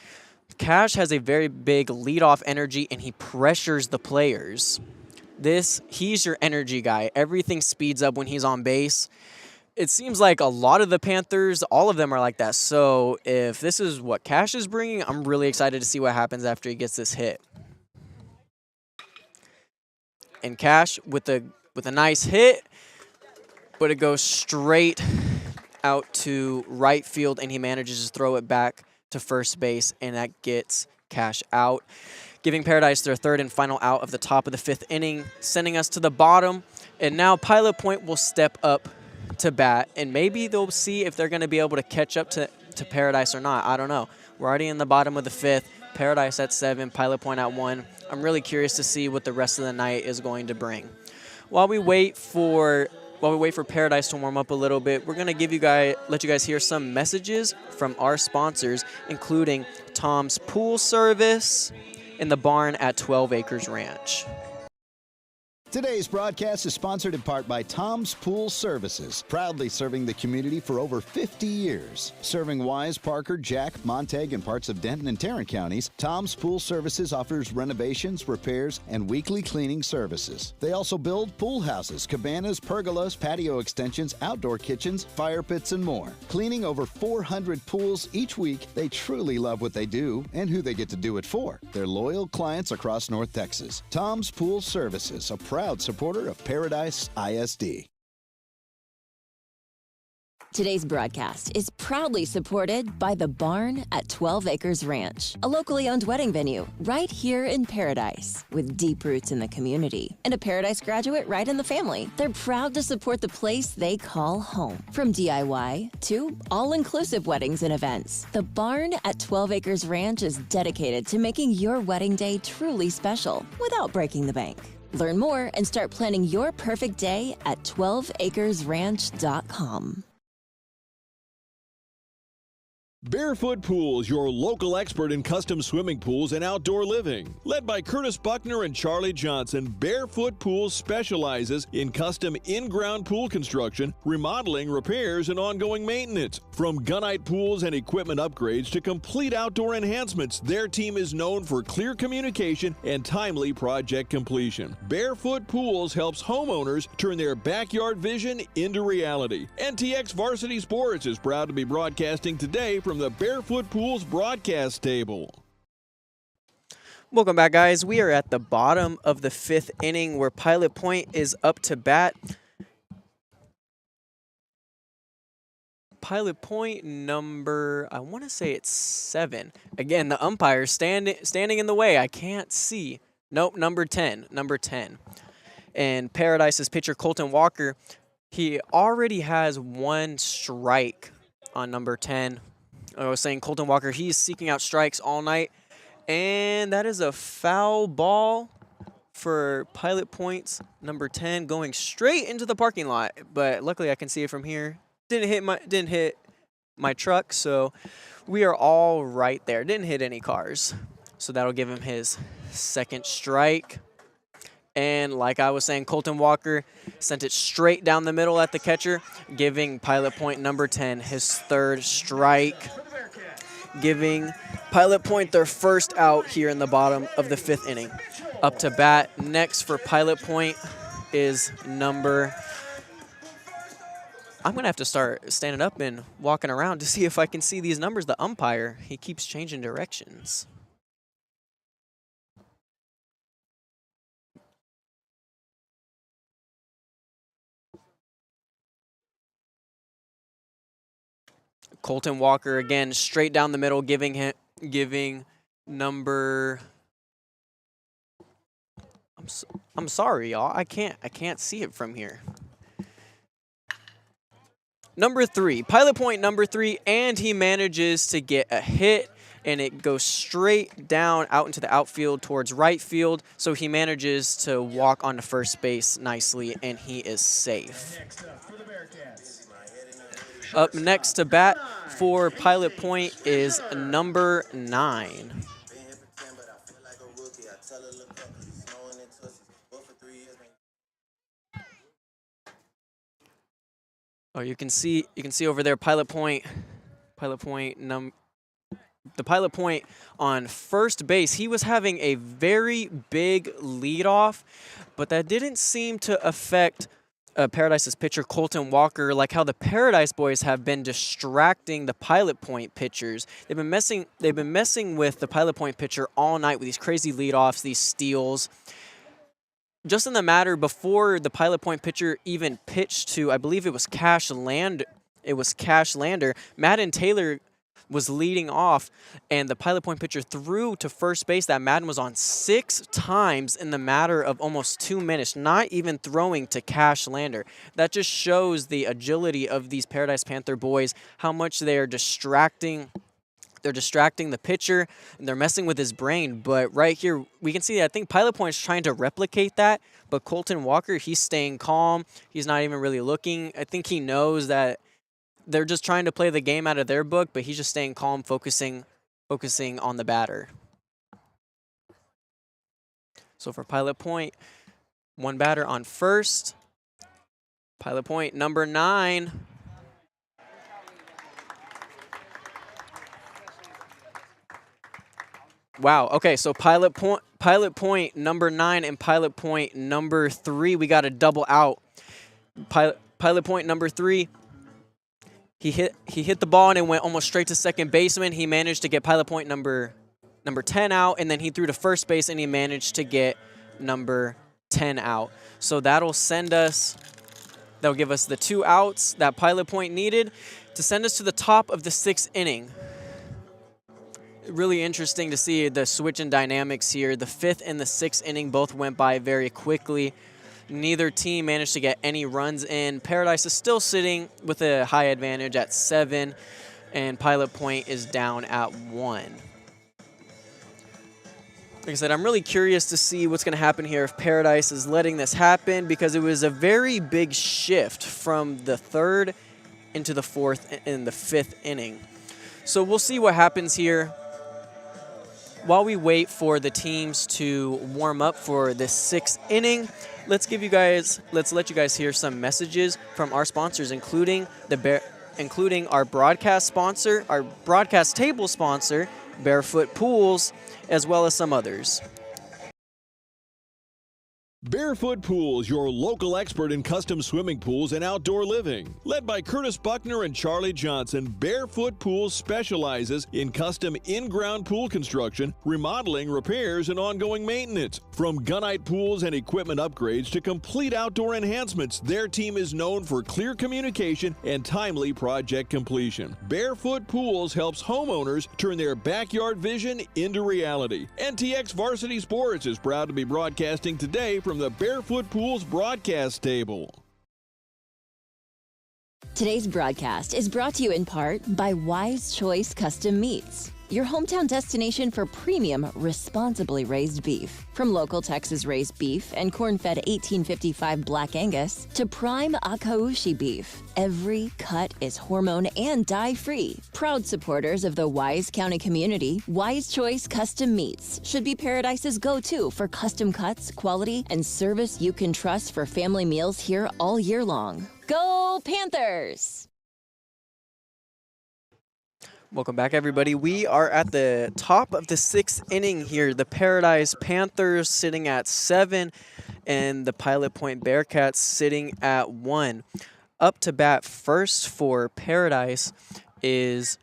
S5: Cash has a very big leadoff energy, and he pressures the players. He's your energy guy. Everything speeds up when he's on base. It seems like a lot of the Panthers, all of them are like that. So if this is what Cash is bringing, I'm really excited to see what happens after he gets this hit. And Cash with a nice hit, but it goes straight out to right field, and he manages to throw it back to first base, and that gets Cash out, giving Paradise their third and final out of the top of the fifth inning, sending us to the bottom. And now Pilot Point will step up to bat, and maybe they'll see if they're going to be able to catch up to Paradise or not. I don't know. We're already in the bottom of the fifth. Paradise at 7, Pilot Point at 1. I'm really curious to see what the rest of the night is going to bring. While we wait for Paradise to warm up a little bit, we're going to let you guys hear some messages from our sponsors, including Tom's Pool Service and the barn at 12 Acres Ranch.
S2: Today's broadcast is sponsored in part by Tom's Pool Services, proudly serving the community for over 50 years. Serving Wise, Parker, Jack, Montague, and parts of Denton and Tarrant counties, Tom's Pool Services offers renovations, repairs, and weekly cleaning services. They also build pool houses, cabanas, pergolas, patio extensions, outdoor kitchens, fire pits, and more. Cleaning over 400 pools each week, they truly love what they do and who they get to do it for. They're loyal clients across North Texas. Tom's Pool Services, a proud supporter of Paradise ISD.
S1: Today's broadcast is proudly supported by The Barn at 12 Acres Ranch, a locally owned wedding venue right here in Paradise, with deep roots in the community and a Paradise graduate right in the family. They're proud to support the place they call home. From DIY to all-inclusive weddings and events, The Barn at 12 Acres Ranch is dedicated to making your wedding day truly special without breaking the bank. Learn more and start planning your perfect day at 12acresranch.com.
S3: Barefoot Pools, your local expert in custom swimming pools and outdoor living. Led by Curtis Buckner and Charlie Johnson, Barefoot Pools specializes in custom in-ground pool construction, remodeling, repairs, and ongoing maintenance. From gunite pools and equipment upgrades to complete outdoor enhancements, their team is known for clear communication and timely project completion. Barefoot Pools helps homeowners turn their backyard vision into reality. NTX Varsity Sports is proud to be broadcasting today from the Barefoot Pools broadcast table.
S5: Welcome back, guys. We are at the bottom of the 5th inning where Pilot Point is up to bat. Pilot Point number, I want to say it's 7. Again, the umpire standing in the way. I can't see. Nope, number 10. Number 10. And Paradise's pitcher, Colton Walker, he already has 1 strike on number 10. I was saying Colton Walker, he's seeking out strikes all night. And that is a foul ball for Pilot Point's number 10 going straight into the parking lot. But luckily I can see it from here. Didn't hit my truck, so we are all right there. Didn't hit any cars. So that'll give him his 2nd strike. And like I was saying, Colton Walker sent it straight down the middle at the catcher, giving Pilot Point number 10 his 3rd strike, giving Pilot Point their 1st out here in the bottom of the 5th inning. Up to bat next for Pilot Point is number... I'm going to have to start standing up and walking around to see if I can see these numbers. The umpire, he keeps changing directions. Colton Walker again, straight down the middle, giving number. I'm sorry, y'all. I can't see it from here. Number 3, Pilot Point number 3, and he manages to get a hit, and it goes straight down out into the outfield towards right field. So he manages to walk onto first base nicely, and he is safe. Up next to bat for Pilot Point is number 9. Oh, you can see over there the Pilot Point on first base. He was having a very big leadoff, but that didn't seem to affect Paradise's pitcher Colton Walker, like how the Paradise boys have been distracting the Pilot Point pitchers. They've been messing with the Pilot Point pitcher all night with these crazy leadoffs, these steals. Just in the matter before the Pilot Point pitcher even pitched to, I believe it was Cash Lander. Madden Taylor was leading off, and the Pilot Point pitcher threw to first base that Madden was on 6 times in the matter of almost 2 minutes, not even throwing to Cash Lander. That just shows the agility of these Paradise Panther boys, how much they're distracting the pitcher, and they're messing with his brain. But right here, we can see that I think Pilot Point is trying to replicate that, but Colton Walker, he's staying calm. He's not even really looking. I think he knows that they're just trying to play the game out of their book, but he's just staying calm, focusing on the batter. So for Pilot Point, One batter on first. Pilot Point number 9. Wow, okay, so Pilot Point number 9 and Pilot Point number 3, we got a double out. Pilot Point number 3, he hit the ball and it went almost straight to second baseman. He managed to get Pilot Point number 10 out, and then he threw to first base and he managed to get number 10 out. So that'll give us the 2 outs that Pilot Point needed to send us to the top of the 6th inning. Really interesting to see the switch in dynamics here. The 5th and the 6th inning both went by very quickly. Neither team managed to get any runs in. Paradise is still sitting with a high advantage at 7, and Pilot Point is down at 1. Like I said, I'm really curious to see what's going to happen here if Paradise is letting this happen, because it was a very big shift from the 3rd into the 4th and the 5th inning. So we'll see what happens here. While we wait for the teams to warm up for the 6th inning, let's let you guys hear some messages from our sponsors, including our broadcast sponsor, our broadcast table sponsor, Barefoot Pools, as well as some others.
S3: Barefoot Pools, your local expert in custom swimming pools and outdoor living. Led by Curtis Buckner and Charlie Johnson, Barefoot Pools specializes in custom in-ground pool construction, remodeling, repairs, and ongoing maintenance. From gunite pools and equipment upgrades to complete outdoor enhancements, their team is known for clear communication and timely project completion. Barefoot Pools helps homeowners turn their backyard vision into reality. NTX Varsity Sports is proud to be broadcasting today from the Barefoot Pools broadcast table.
S1: Today's broadcast is brought to you in part by Wise Choice Custom Meats, your hometown destination for premium, responsibly raised beef. From local Texas-raised beef and corn-fed 1855 Black Angus to prime Akaushi beef, every cut is hormone and dye-free. Proud supporters of the Wise County community, Wise Choice Custom Meats should be Paradise's go-to for custom cuts, quality, and service you can trust for family meals here all year long. Go Panthers!
S5: Welcome back, everybody. We are at the top of the 6th inning here. The Paradise Panthers sitting at 7, and the Pilot Point Bearcats sitting at 1. Up to bat first for Paradise is,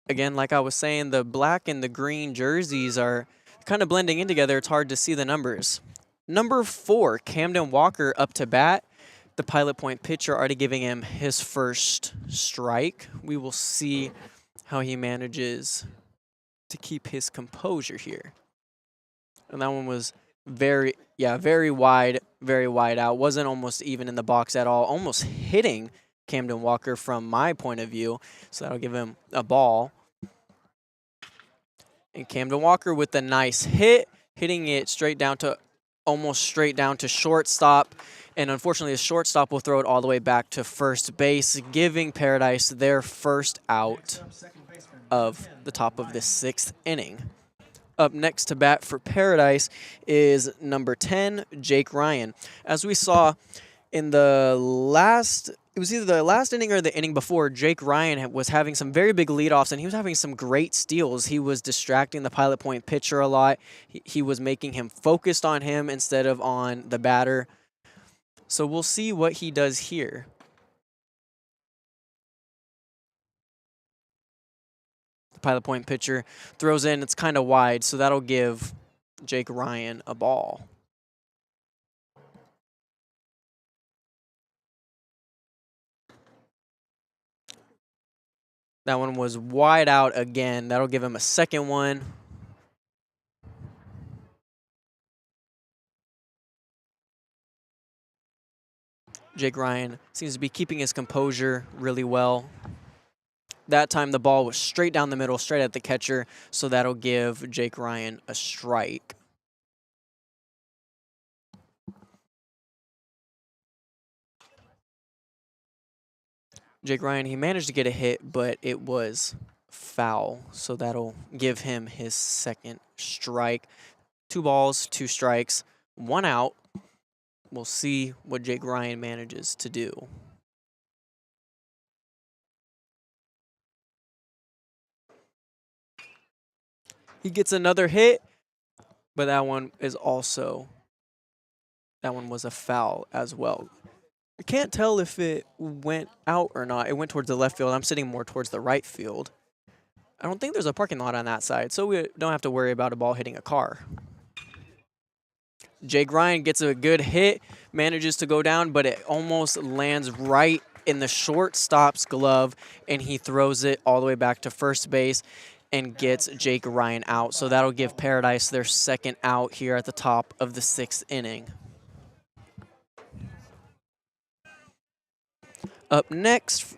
S5: again, like I was saying, the black and the green jerseys are kind of blending in together. It's hard to see the numbers. Number 4, Camden Walker up to bat. The Pilot Point pitcher already giving him his first strike. We will see how he manages to keep his composure here. And that one was very wide out. Wasn't almost even in the box at all. Almost hitting Camden Walker from my point of view. So that'll give him a ball. And Camden Walker with a nice hit, hitting it almost straight down to shortstop. And unfortunately, the shortstop will throw it all the way back to first base, giving Paradise their first out of the top of the 6th inning. Up next to bat for Paradise is number 10, Jake Ryan. As we saw in it was either the last inning or the inning before, Jake Ryan was having some very big leadoffs, and he was having some great steals. He was distracting the Pilot Point pitcher a lot. He was making him focused on him instead of on the batter. So we'll see what he does here. The Pilot Point pitcher throws in. It's kind of wide, so that'll give Jake Ryan a ball. That one was wide out again. That'll give him a second one. Jake Ryan seems to be keeping his composure really well. That time the ball was straight down the middle, straight at the catcher, so that'll give Jake Ryan a strike. Jake Ryan, he managed to get a hit, but it was foul, so that'll give him his second strike. 2 balls, 2 strikes, 1 out. We'll see what Jake Ryan manages to do. He gets another hit, but that one was a foul as well. I can't tell if it went out or not. It went towards the left field. I'm sitting more towards the right field. I don't think there's a parking lot on that side, so we don't have to worry about a ball hitting a car. Jake Ryan gets a good hit, manages to go down, but it almost lands right in the shortstop's glove, and he throws it all the way back to first base and gets Jake Ryan out. So that'll give Paradise their second out here at the top of the 6th inning. Up next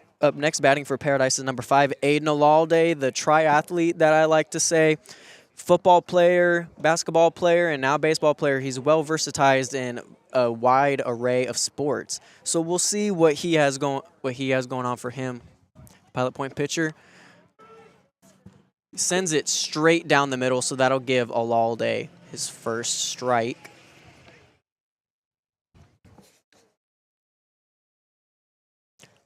S5: batting for Paradise is number 5, Aiden Alalde, the triathlete that I like to say. Football player, basketball player, and now baseball player. He's well versatized in a wide array of sports. So we'll see what he has going on for him. Pilot Point pitcher sends it straight down the middle, so that'll give Alalde his first strike.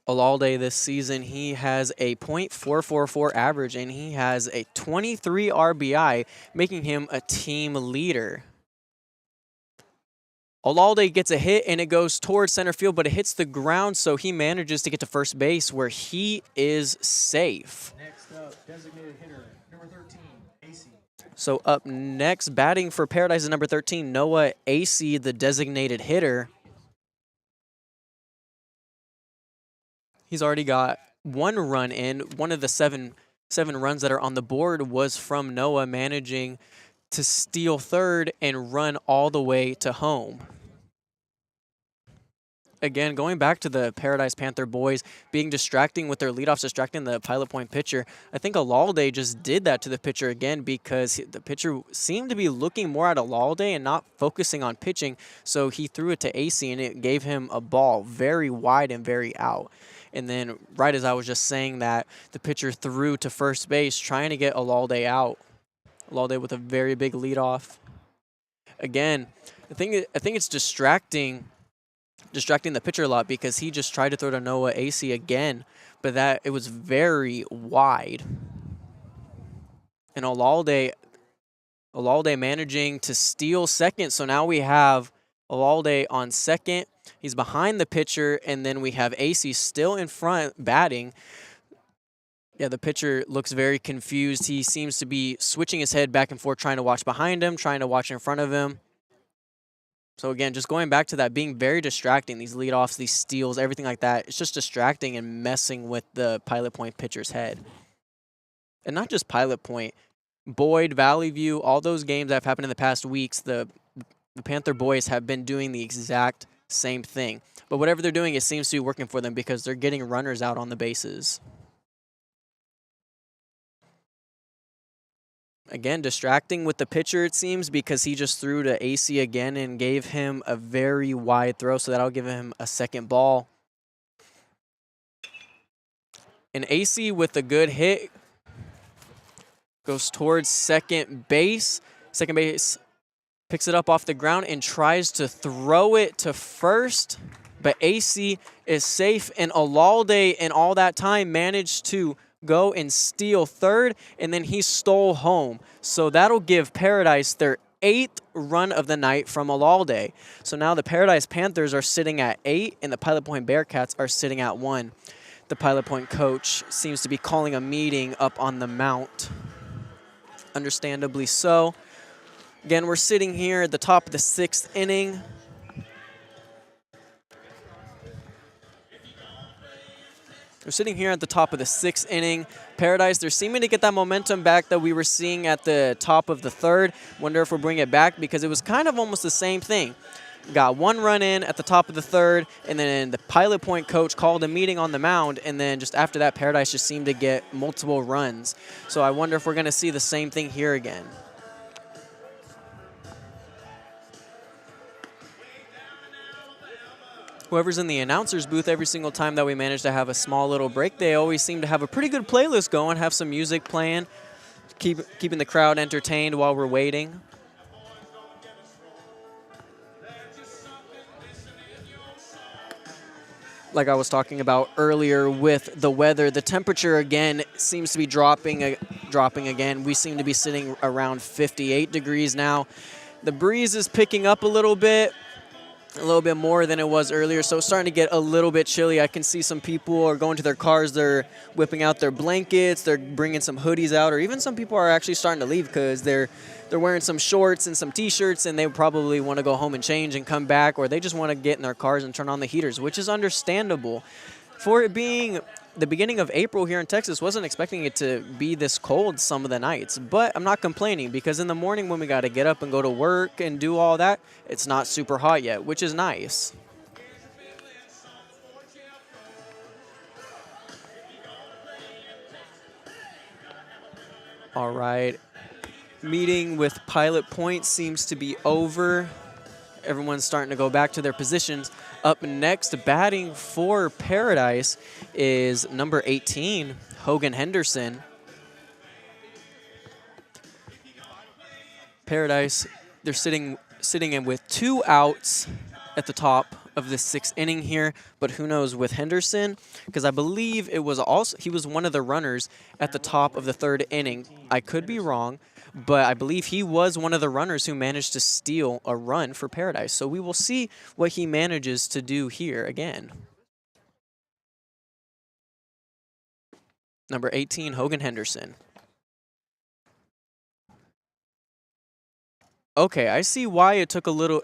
S5: Alalde this season, he has a .444 average, and he has a 23 RBI, making him a team leader. Alalde gets a hit, and it goes towards center field, but it hits the ground, so he manages to get to first base, where he is safe.
S6: Next up, designated hitter, number 13, AC.
S5: So up next, batting for Paradise is number 13, Noah AC, the designated hitter. He's already got 1 run in. One of the seven runs that are on the board was from Noah managing to steal third and run all the way to home. Again, going back to the Paradise Panther boys being distracting with their leadoffs, distracting the Pilot Point pitcher, I think Alalde just did that to the pitcher again because the pitcher seemed to be looking more at Alalde and not focusing on pitching, so he threw it to AC, and it gave him a ball very wide and very out. And then right as I was just saying that, the pitcher threw to first base trying to get Alalde out. Alalde with a very big leadoff. Again, I think it's distracting the pitcher a lot because he just tried to throw to Noah AC again, but that it was very wide. And Alalde managing to steal second, so now we have Alalde on second. He's behind the pitcher, and then we have AC still in front batting. Yeah, the pitcher looks very confused. He seems to be switching his head back and forth, trying to watch behind him, trying to watch in front of him. So again, just going back to that, being very distracting, these leadoffs, these steals, everything like that. It's just distracting and messing with the Pilot Point pitcher's head. And not just Pilot Point. Boyd, Valley View, all those games that have happened in the past weeks, the Panther boys have been doing the exact same thing. But whatever they're doing, it seems to be working for them because they're getting runners out on the bases. Again, distracting with the pitcher, it seems, because he just threw to AC again and gave him a very wide throw, so that'll give him a second ball. And AC with a good hit goes towards second base. Second base picks it up off the ground and tries to throw it to first, but AC is safe, and Alalde in all that time managed to go and steal third, and then he stole home. So that'll give Paradise their 8th run of the night from Alalde. So now the Paradise Panthers are sitting at 8, and the Pilot Point Bearcats are sitting at 1. The Pilot Point coach seems to be calling a meeting up on the mount. Understandably so. Again, we're sitting here at the top of the 6th inning. We're sitting here at the top of the 6th inning. Paradise, they're seeming to get that momentum back that we were seeing at the top of the 3rd. Wonder if we'll bring it back because it was kind of almost the same thing. Got 1 run in at the top of the 3rd, and then the Pilot Point coach called a meeting on the mound, and then just after that, Paradise just seemed to get multiple runs. So I wonder if we're going to see the same thing here again. Whoever's in the announcer's booth, every single time that we manage to have a small little break, they always seem to have a pretty good playlist going, have some music playing, keeping the crowd entertained while we're waiting. like I was talking about earlier with the weather, the temperature again seems to be dropping again. We seem to be sitting around 58 degrees now. The breeze is picking up a little bit more than it was earlier, so it's starting to get a little bit chilly. I can see some people are going to their cars, they're whipping out their blankets, they're bringing some hoodies out, or even some people are actually starting to leave because they're wearing some shorts and some t-shirts, and they probably want to go home and change and come back, or they just want to get in their cars and turn on the heaters, which is understandable. For it being the beginning of April here in Texas, wasn't expecting it to be this cold some of the nights, but I'm not complaining because in the morning when we got to get up and go to work and do all that, it's not super hot yet, which is nice. All right. Meeting with Pilot Point seems to be over. Everyone's starting to go back to their positions. Up next, batting for Paradise is number 18, Hogan Henderson. Paradise, they're sitting in with 2 outs at the top of the 6th inning here, but who knows with Henderson, because I believe he was one of the runners at the top of the 3rd inning. I could be wrong, but I believe he was one of the runners who managed to steal a run for Paradise. So we will see what he manages to do here again. Number 18, Hogan Henderson. Okay, I see why it took a little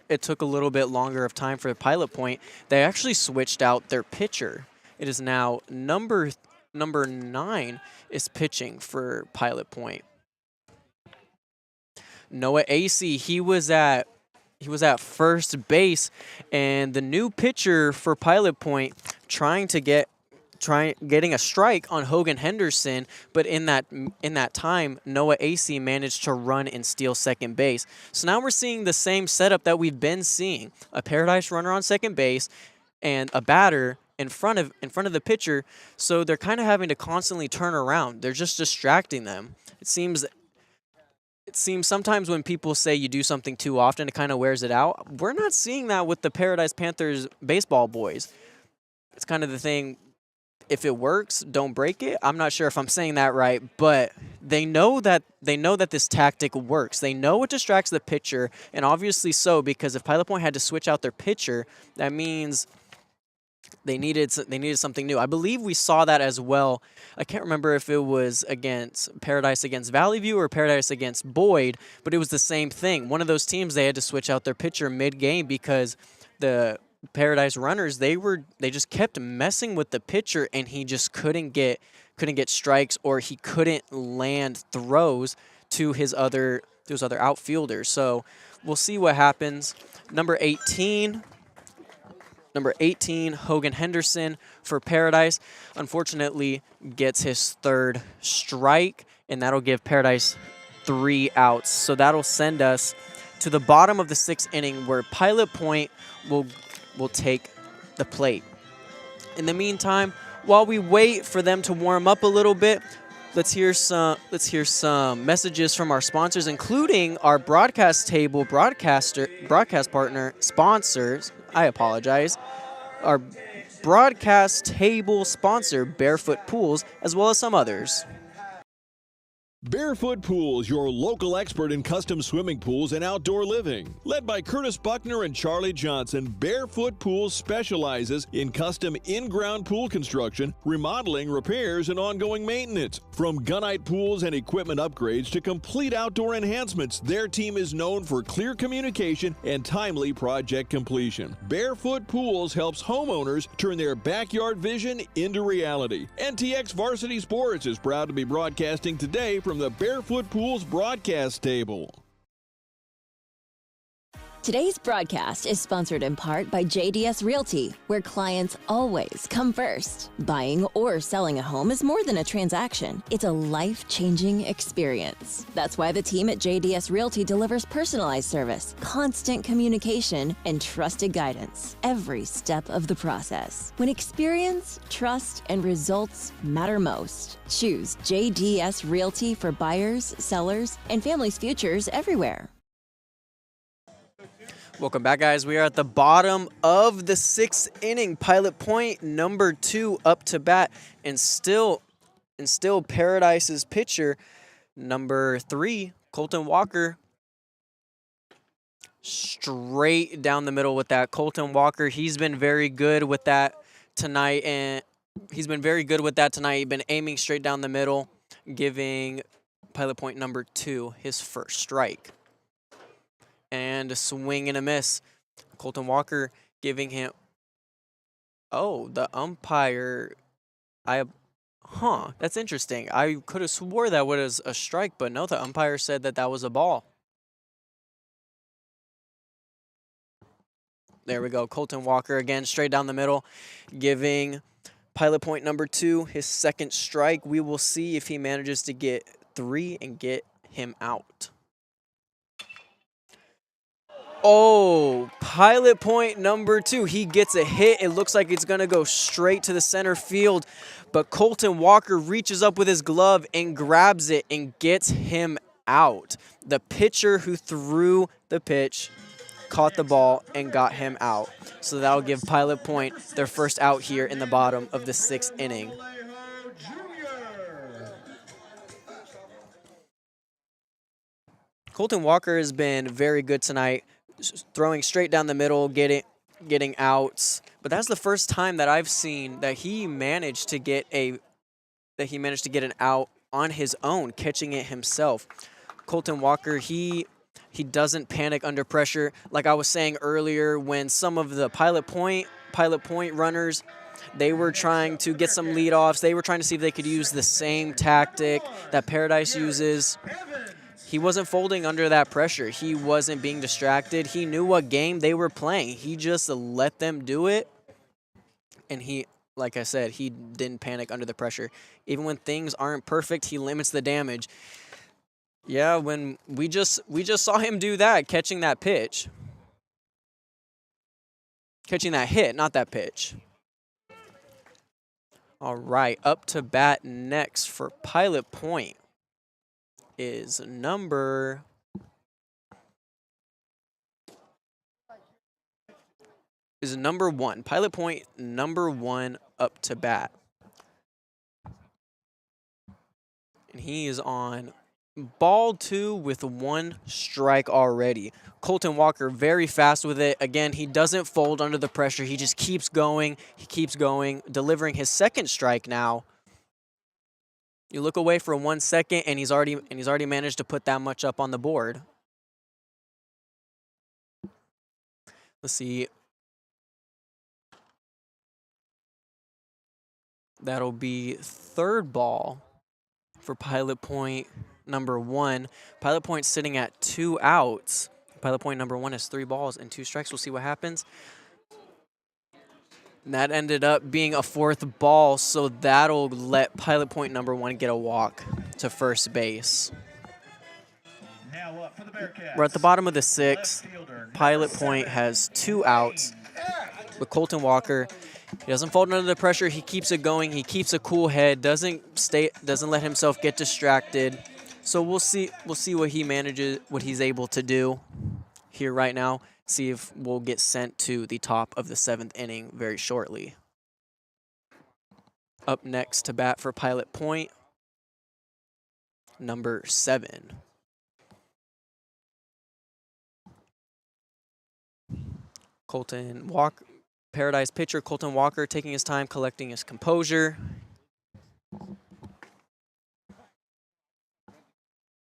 S5: bit longer of time for Pilot Point. They actually switched out their pitcher. It is now number 9 is pitching for Pilot Point. Noah AC, he was at first base, and the new pitcher for Pilot Point getting a strike on Hogan Henderson, but in that time, Noah AC managed to run and steal second base. So now we're seeing the same setup that we've been seeing: a Paradise runner on second base and a batter in front of the pitcher. So they're kind of having to constantly turn around. They're just distracting them. It seems sometimes when people say you do something too often, it kind of wears it out. We're not seeing that with the Paradise Panthers baseball boys. It's kind of the thing, if it works, don't break it. I'm not sure if I'm saying that right, but they know that this tactic works. They know it distracts the pitcher, and obviously so, because if Pilot Point had to switch out their pitcher, that means they needed something new. I believe we saw that as well. I can't remember if it was against Paradise against Valley View or Paradise against Boyd, but it was the same thing. One of those teams, they had to switch out their pitcher mid-game because the Paradise runners, they just kept messing with the pitcher, and he just couldn't get strikes, or he couldn't land throws to his other outfielders. So we'll see what happens. Number 18, Hogan Henderson for Paradise, unfortunately gets his 3rd strike, and that'll give Paradise 3 outs. So that'll send us to the bottom of the 6th inning, where Pilot Point will take the plate. In the meantime, while we wait for them to warm up a little bit, let's hear some messages from our sponsors, including our broadcast partner sponsors. I apologize. Our broadcast table sponsor, Barefoot Pools, as well as some others.
S3: Barefoot Pools, your local expert in custom swimming pools and outdoor living. Led by Curtis Buckner and Charlie Johnson, Barefoot Pools specializes in custom in-ground pool construction, remodeling, repairs, and ongoing maintenance. From gunite pools and equipment upgrades to complete outdoor enhancements, their team is known for clear communication and timely project completion. Barefoot Pools helps homeowners turn their backyard vision into reality. NTX Varsity Sports is proud to be broadcasting today from the Barefoot Pools broadcast table.
S1: Today's broadcast is sponsored in part by JDS Realty, where clients always come first. Buying or selling a home is more than a transaction. It's a life-changing experience. That's why the team at JDS Realty delivers personalized service, constant communication, and trusted guidance every step of the process. When experience, trust, and results matter most, choose JDS Realty for buyers, sellers, and families' futures everywhere.
S5: Welcome back, guys. We are at the bottom of the 6th inning. Pilot Point number 2 up to bat, and still Paradise's pitcher number 3, Colton Walker, straight down the middle with that. Colton Walker, he's been very good with that tonight, He's been aiming straight down the middle, giving Pilot Point number 2 his first strike. And a swing and a miss. Colton Walker giving him... Oh, the umpire... That's interesting. I could have swore that was a strike, but no, the umpire said that was a ball. There we go. Colton Walker again, straight down the middle, giving Pilot Point number 2 his second strike. We will see if he manages to get 3 and get him out. Oh, Pilot Point number 2. He gets a hit. It looks like it's going to go straight to the center field, but Colton Walker reaches up with his glove and grabs it and gets him out. The pitcher who threw the pitch caught the ball and got him out. So that'll give Pilot Point their first out here in the bottom of the 6th inning. Colton Walker has been very good tonight, throwing straight down the middle, getting outs. But that's the first time that I've seen that he managed to get an out on his own, catching it himself. Colton Walker, he doesn't panic under pressure. Like I was saying earlier, when some of the Pilot Point runners, they were trying to get some leadoffs. They were trying to see if they could use the same tactic that Paradise uses. He wasn't folding under that pressure. He wasn't being distracted. He knew what game they were playing. He just let them do it. And like I said, he didn't panic under the pressure. Even when things aren't perfect, he limits the damage. Yeah, when we just saw him do that, catching that pitch. Catching that hit, not that pitch. All right, up to bat next for Pilot Point is number 1. Pilot Point number 1 up to bat. And he is on ball 2 with 1 strike already. Colton Walker very fast with it. Again, he doesn't fold under the pressure. He just keeps going. He keeps going, delivering his second strike now. You look away for 1 second, and he's already managed to put that much up on the board. Let's see. That'll be 3rd ball for Pilot Point number 1. Pilot Point sitting at 2 outs. Pilot Point number 1 has 3 balls and 2 strikes. We'll see what happens. And that ended up being a 4th ball, so that'll let Pilot Point number 1 get a walk to first base.
S6: Now up for the Bearcats.
S5: We're at the bottom of the 6th. Pilot Point has 2 outs with Colton Walker. He doesn't fold under the pressure. He keeps it going. He keeps a cool head. Doesn't let himself get distracted. So we'll see what he's able to do here right now. See if we'll get sent to the top of the 7th inning very shortly. Up next to bat for Pilot Point, number 7. Colton Walker, Paradise pitcher Colton Walker taking his time, collecting his composure.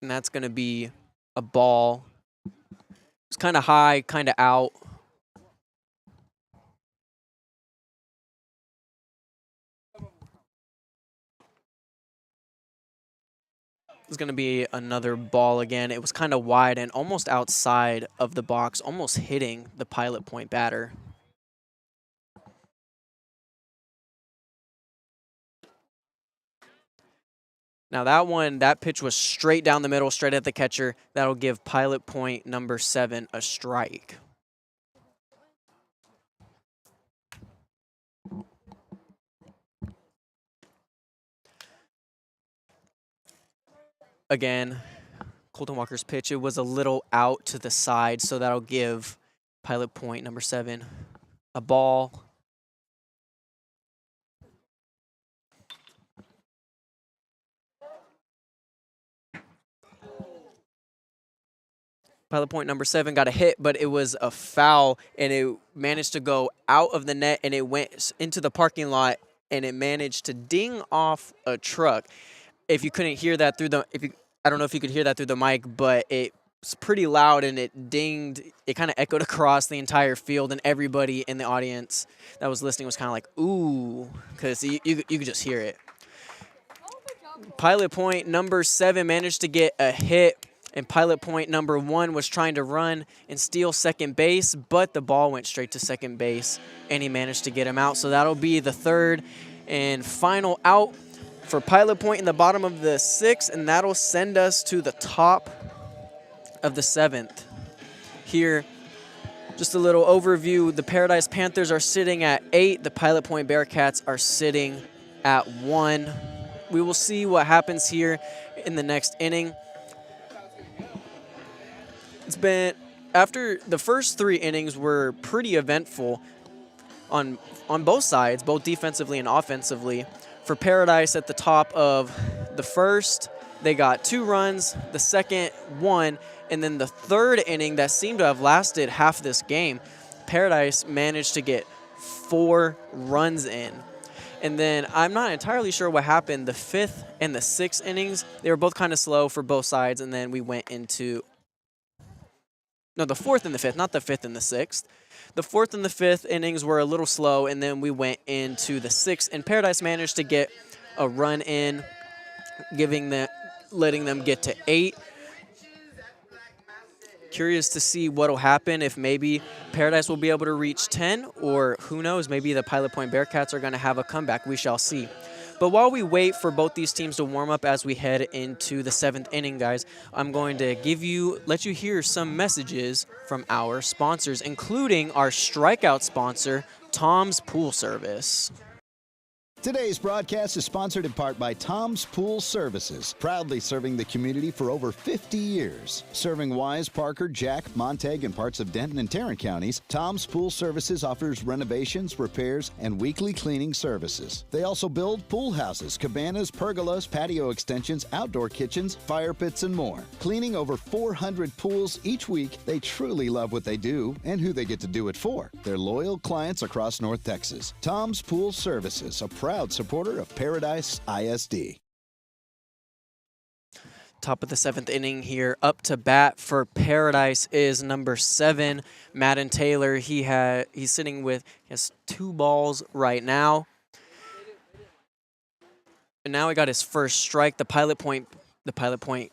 S5: And that's going to be a ball. It's kind of high, kind of out. It's going to be another ball again. It was kind of wide and almost outside of the box, almost hitting the Pilot Point batter. Now that pitch was straight down the middle, straight at the catcher. That'll give Pilot Point number 7 a strike. Again, Colton Walker's pitch, it was a little out to the side, so that'll give Pilot point number 7, a ball. Pilot point number 7 got a hit, but it was a foul, and it managed to go out of the net, and it went into the parking lot, and it managed to ding off a truck. If you couldn't hear that through the, I don't know if you could hear that through the mic, but it was pretty loud, and it dinged. It kind of echoed across the entire field, and everybody in the audience that was listening was kind of like, ooh, because you could just hear it. Pilot point number 7 managed to get a hit, and pilot point number 1 was trying to run and steal second base, but the ball went straight to second base, and he managed to get him out. So that'll be the third and final out for pilot point in the bottom of the 6th, and that'll send us to the top of the 7th. Here, just a little overview. The Paradise Panthers are sitting at 8. The Pilot Point Bearcats are sitting at 1. We will see what happens here in the next inning. It's been, after the first 3 innings were pretty eventful on both sides, both defensively and offensively. For Paradise at the top of the first, they got 2 runs, the second 1, and then the third inning that seemed to have lasted half this game, Paradise managed to get 4 runs in. And then I'm not entirely sure what happened. The 5th and the 6th innings, they were both kind of slow for both sides, and then we went into the 4th and the 5th, not the 5th and the 6th. The 4th and the 5th innings were a little slow, and then we went into the 6th, and Paradise managed to get a run in, letting them get to 8. Curious to see what will happen, if maybe Paradise will be able to reach 10, or who knows, maybe the Pilot Point Bearcats are going to have a comeback. We shall see. But while we wait for both these teams to warm up as we head into the 7th inning, guys, I'm going to let you hear some messages from our sponsors, including our strikeout sponsor, Tom's Pool Service.
S2: Today's broadcast is sponsored in part by Tom's Pool Services, proudly serving the community for over 50 years. Serving Wise, Parker, Jack, Montague, and parts of Denton and Tarrant counties, Tom's Pool Services offers renovations, repairs, and weekly cleaning services. They also build pool houses, cabanas, pergolas, patio extensions, outdoor kitchens, fire pits, and more. Cleaning over 400 pools each week, they truly love what they do and who they get to do it for. They're loyal clients across North Texas. Tom's Pool Services, a proud supporter of Paradise ISD.
S5: Top of the 7th inning here. Up to bat for Paradise is number 7, Madden Taylor. He has 2 balls right now. And now he got his first strike. The Pilot Point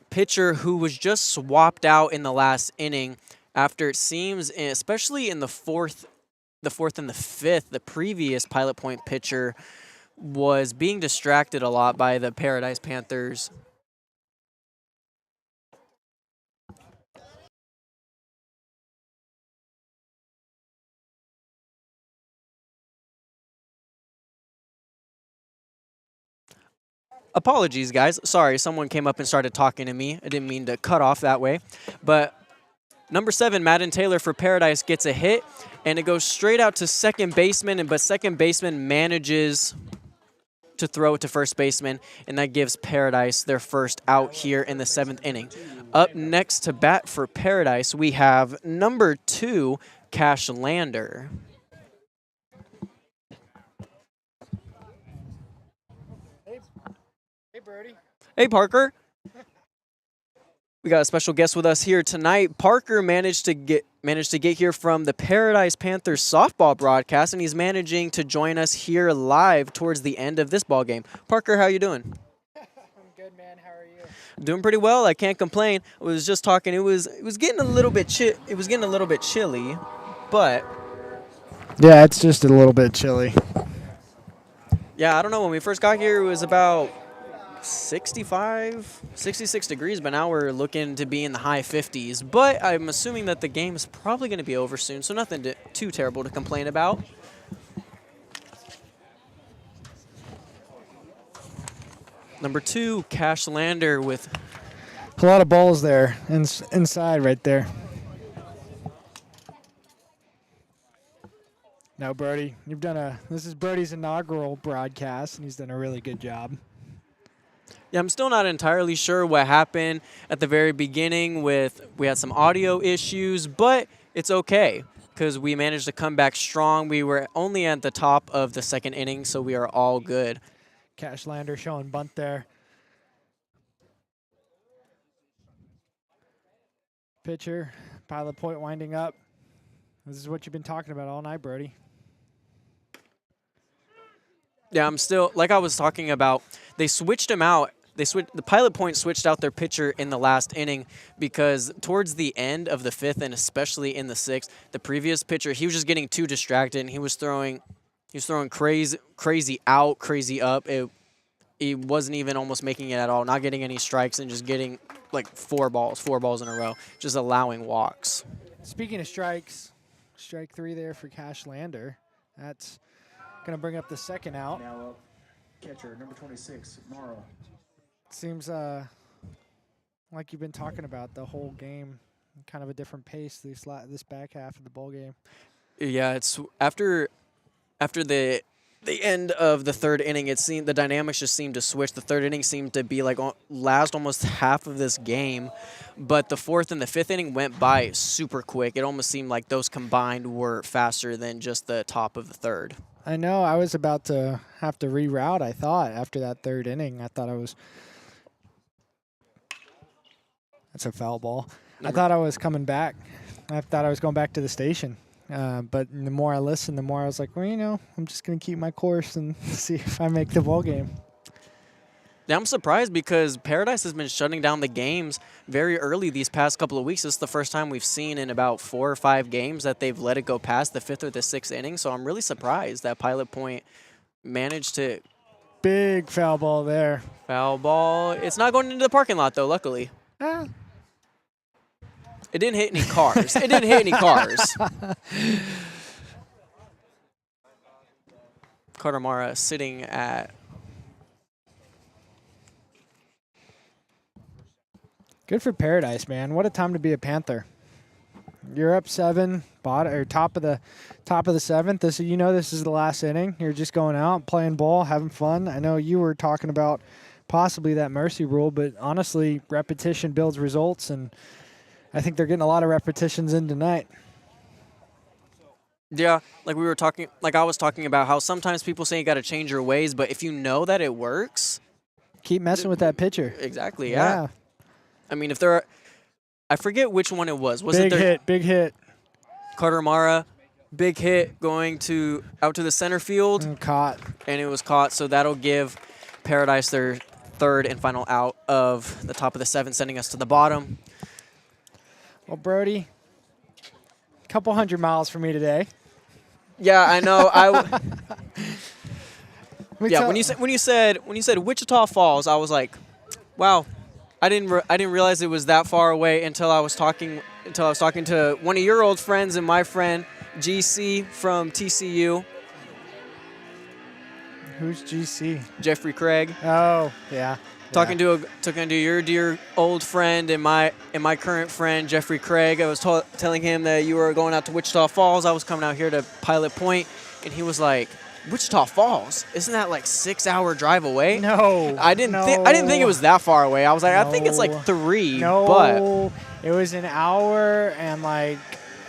S5: pitcher, who was just swapped out in the last inning after, it seems, especially in the 4th and the 5th, the previous Pilot Point pitcher was being distracted a lot by the Paradise Panthers. Apologies, guys. Sorry, someone came up and started talking to me. I didn't mean to cut off that way. But number 7, Madden Taylor for Paradise gets a hit, and it goes straight out to second baseman, but second baseman manages to throw it to first baseman, and that gives Paradise their first out here in the 7th inning. Up next to bat for Paradise, we have number 2, Cash Lander.
S7: Hey, Brody.
S5: Hey, Parker. We got a special guest with us here tonight. Parker managed to get here from the Paradise Panthers softball broadcast, and he's managing to join us here live towards the end of this ball game. Parker, how you doing?
S7: I'm good, man. How are you?
S5: Doing pretty well. I can't complain. I was just talking. It was getting a little bit chilly, but
S7: yeah, it's just a little bit chilly.
S5: Yeah, I don't know. When we first got here, it was about 65, 66 degrees, but now we're looking to be in the high 50s. But I'm assuming that the game is probably going to be over soon, so nothing too terrible to complain about. Number 2, Cash Lander with
S7: A lot of balls there inside right there. No, Brody, this is Brody's inaugural broadcast, and he's done a really good job.
S5: Yeah, I'm still not entirely sure what happened at the very beginning we had some audio issues, but it's okay because we managed to come back strong. We were only at the top of the second inning, so we are all good.
S7: Cash Lander showing bunt there. Pitcher, Pilot Point winding up. This is what you've been talking about all night, Brody.
S5: Yeah, I'm still, like I was talking about, they switched him out. The Pilot Point switched out their pitcher in the last inning because towards the end of the fifth and especially in the sixth, the previous pitcher, he was just getting too distracted and he was throwing crazy out, crazy up. He wasn't even almost making it at all, not getting any strikes and just getting like four balls in a row, just allowing walks.
S7: Speaking of strikes, strike 3 there for Cash Lander. That's going to bring up the second out.
S6: Now up, catcher number 26, Morrow.
S7: Seems like you've been talking about the whole game, kind of a different pace this back half of the ball game.
S5: Yeah, it's after the end of the third inning, the dynamics just seemed to switch. The third inning seemed to be like last almost half of this game, but the fourth and the fifth inning went by super quick. It almost seemed like those combined were faster than just the top of the third.
S7: I know. I was about to have to reroute, I thought, after that third inning. That's a foul ball. I thought I was coming back. I thought I was going back to the station. But the more I listened, the more I was like, well, I'm just going to keep my course and see if I make the ball game.
S5: Yeah, I'm surprised because Paradise has been shutting down the games very early these past couple of weeks. This is the first time we've seen in about 4 or 5 games that they've let it go past the 5th or the 6th inning. So I'm really surprised that Pilot Point managed to.
S7: Big foul ball there.
S5: Foul ball. It's not going into the parking lot, though, luckily. It didn't hit any cars. Carter Mara sitting at.
S7: Good for Paradise, man. What a time to be a Panther. You're up 7, top of the 7th. This is the last inning. You're just going out, playing ball, having fun. I know you were talking about possibly that mercy rule, but honestly, repetition builds results, and I think they're getting a lot of repetitions in tonight.
S5: Yeah, like I was talking about how sometimes people say you got to change your ways, but if you know that it works,
S7: keep messing with that pitcher.
S5: Exactly. Yeah. I mean, I forget which one it was.
S7: Big hit.
S5: Carter Mara, big hit going out to the center field.
S7: And caught.
S5: And it was caught, so that'll give Paradise their third and final out of the top of the 7th, sending us to the bottom.
S7: Well, Brody, a couple 100 miles for me today.
S5: Yeah, I know. When you said Wichita Falls, I was like, wow. I didn't realize it was that far away until I was talking to one of your old friends and my friend GC from TCU.
S7: Who's GC?
S5: Jeffrey Craig.
S7: Oh, yeah.
S5: Talking to your dear old friend and my current friend Jeffrey Craig. I was telling him that you were going out to Wichita Falls. I was coming out here to Pilot Point, and he was like, Wichita Falls? Isn't that like 6-hour drive away?
S7: No.
S5: I didn't think it was that far away. I was like, I think it's like 3.
S7: No,
S5: but
S7: it was an hour and like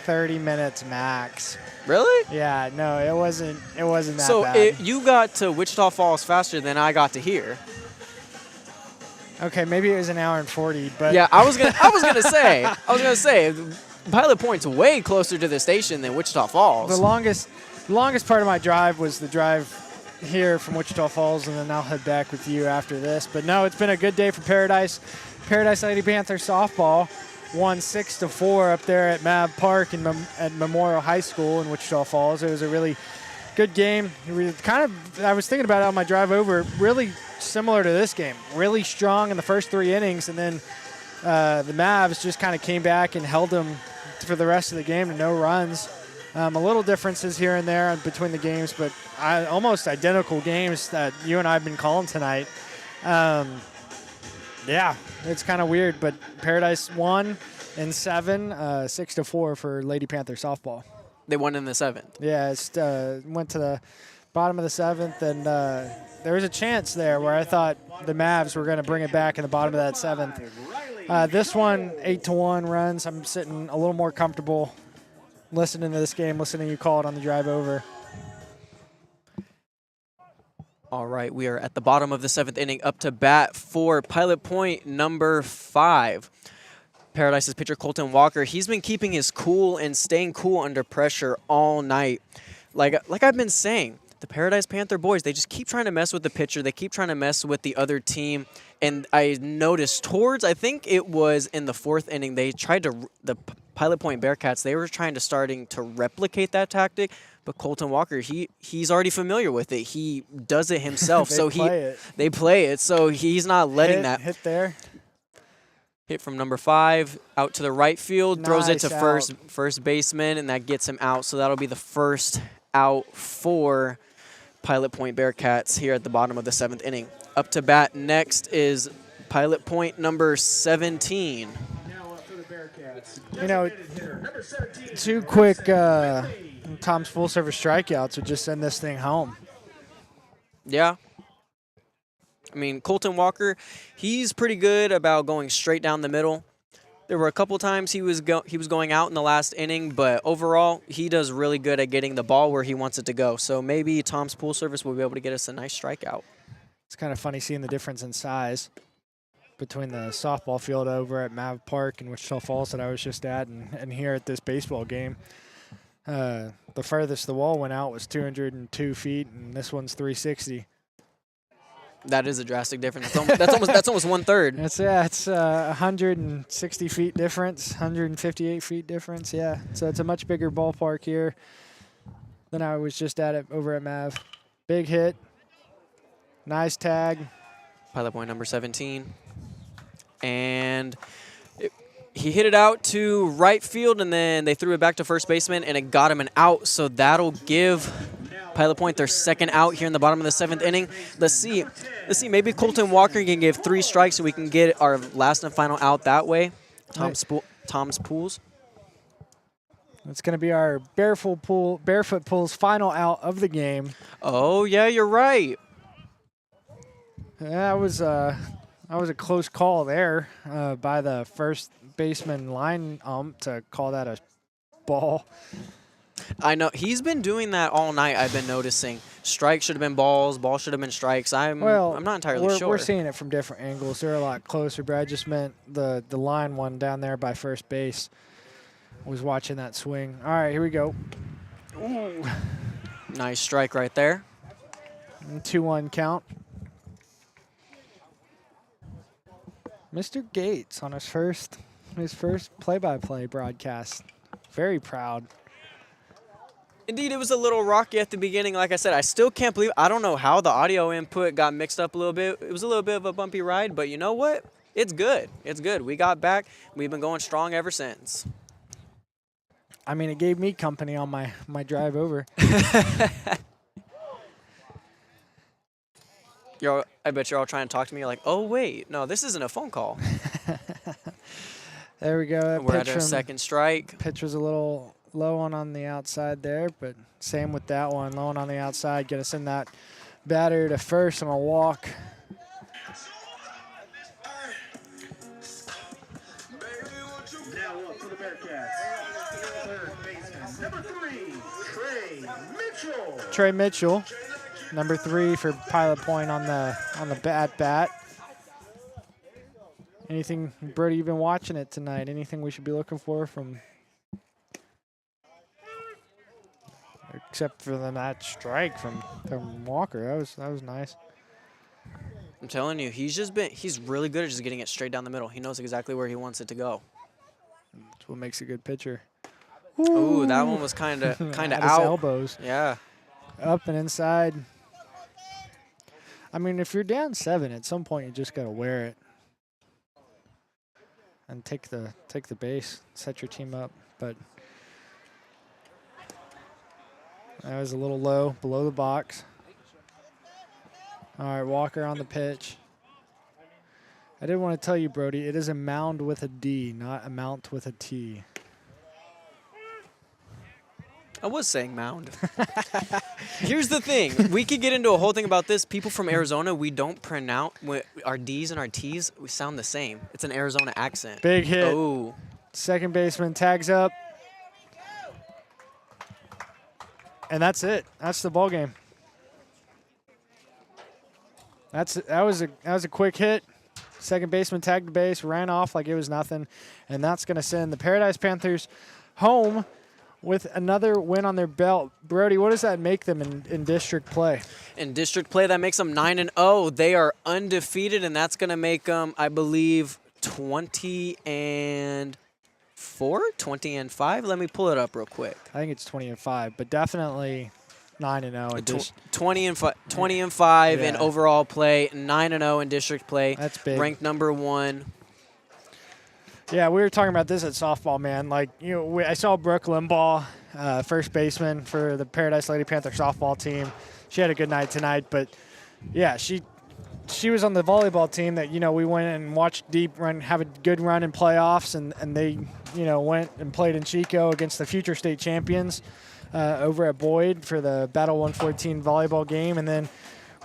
S7: 30 minutes max.
S5: Really?
S7: Yeah, no, it wasn't that bad.
S5: So you got to Wichita Falls faster than I got to here.
S7: Okay, maybe it was an hour and 40, but
S5: yeah, I was gonna say Pilot Point's way closer to the station than Wichita Falls.
S7: The longest part of my drive was the drive here from Wichita Falls, and then I'll head back with you after this. But no, it's been a good day for Paradise. Paradise Lady Panthers softball won 6-4 up there at Mab Park at Memorial High School in Wichita Falls. It was a really good game. I was thinking about it on my drive over, really similar to this game. Really strong in the first 3 innings, and then the Mavs just kind of came back and held them for the rest of the game to no runs. A little differences here and there between the games, but almost identical games that you and I have been calling tonight. Yeah, it's kind of weird, but Paradise won in 7, 6-4 for Lady Panther softball.
S5: They won in the 7th.
S7: Yeah, it went to the bottom of the 7th, and there was a chance there where I thought the Mavs were going to bring it back in the bottom of that 7th. This one, 8-1 runs. I'm sitting a little more comfortable listening to this game, listening to you call it on the drive over.
S5: All right, we are at the bottom of the 7th inning, up to bat for Pilot Point number 5. Paradise's pitcher Colton Walker, he's been keeping his cool and staying cool under pressure all night. Like I've been saying, the Paradise Panther boys, they just keep trying to mess with the pitcher. They keep trying to mess with the other team. And I noticed I think it was in the 4th inning, they tried to, the Pilot Point Bearcats, they were starting to replicate that tactic. But Colton Walker, he's already familiar with it. He does it himself. They play it. So he's not letting that.
S7: Hit there.
S5: Hit from number 5 out to the right field, throws it to first baseman, and that gets him out. So that'll be the first out for Pilot Point Bearcats here at the bottom of the 7th inning. Up to bat next is Pilot Point number 17.
S7: You know, 2 quick Tom's full-service strikeouts would just send this thing home.
S5: Yeah. I mean, Colton Walker, he's pretty good about going straight down the middle. There were a couple times he was going out in the last inning, but overall, he does really good at getting the ball where he wants it to go. So maybe Tom's Pool Service will be able to get us a nice strikeout.
S7: It's kind of funny seeing the difference in size between the softball field over at Mav Park in Wichita Falls that I was just at and here at this baseball game. The furthest the wall went out was 202 feet, and this one's 360.
S5: That is a drastic difference. That's almost 1/3.
S7: It's 160 feet difference, 158 feet difference. Yeah, so it's a much bigger ballpark here than I was just at it over at Mav. Big hit, nice tag.
S5: Pilot Point number 17, and he hit it out to right field, and then they threw it back to first baseman, and it got him an out. So that'll give Pilot Point their second out here in the bottom of the 7th inning. Let's see. Maybe Colton Walker can give 3 strikes so we can get our last and final out that way. Tom's Pools.
S7: It's going to be our Barefoot Pool's final out of the game.
S5: Oh, yeah, you're right.
S7: That was a close call there by the first baseman line to call that a ball.
S5: I know. He's been doing that all night, I've been noticing. Strikes should have been balls. Balls should have been strikes. I'm not entirely sure.
S7: We're seeing it from different angles. They're a lot closer, but I just meant the line one down there by first base. Was watching that swing. All right, here we go. Ooh.
S5: Nice strike right there.
S7: 2-1 count. Mr. Gates on his first play-by-play broadcast. Very proud.
S5: Indeed, it was a little rocky at the beginning. Like I said, I still can't believe, I don't know how the audio input got mixed up a little bit. It was a little bit of a bumpy ride, but you know what? It's good. It's good. We got back. We've been going strong ever since.
S7: I mean, it gave me company on my drive over.
S5: I bet you're all trying to talk to me. You're like, oh, wait. No, this isn't a phone call.
S7: There we go.
S5: We're at our second strike.
S7: Pitch was a little low on the outside there, but same with that one. Low on the outside. Get us in that batter to first on a walk.
S6: Now up for the Bearcats. Third baseman, number 3, Trey Mitchell.
S7: Trey Mitchell, number 3 for Pilot Point on the bat. Anything, Brody, you've been watching it tonight. Anything we should be looking for from, except for that strike from Walker. That was nice.
S5: I'm telling you, he's really good at just getting it straight down the middle. He knows exactly where he wants it to go.
S7: That's what makes a good pitcher.
S5: Ooh, that one was kind of out.
S7: Elbows.
S5: Yeah.
S7: Up and inside. I mean, if you're down 7, at some point you just got to wear it and take the base, set your team up. But that was a little low, below the box. All right, Walker on the pitch. I did want to tell you, Brody, it is a mound with a D, not a mount with a T.
S5: I was saying mound. Here's the thing. We could get into a whole thing about this. People from Arizona, we don't pronounce our D's and our T's. We sound the same. It's an Arizona accent.
S7: Big hit.
S5: Oh.
S7: Second baseman tags up. And that's it. That's the ball game. That was a quick hit. Second baseman tagged the base, ran off like it was nothing, and that's going to send the Paradise Panthers home with another win on their belt. Brody, what does that make them in district play?
S5: In district play, that makes them 9-0. They are undefeated, and that's going to make them, I believe, 20-4, 20-5. Let me pull it up real quick.
S7: I think it's 20-5, but definitely 9-0.
S5: 20-5 in overall play, 9-0 in district play.
S7: That's big.
S5: Ranked number 1.
S7: Yeah, we were talking about this at softball, man. Like, I saw Brooke Limbaugh, first baseman for the Paradise Lady Panther softball team. She had a good night tonight, but yeah, she was on the volleyball team that, we went and watched Deep have a good run in playoffs, and they, went and played in Chico against the future state champions over at Boyd for the Battle 114 volleyball game. And then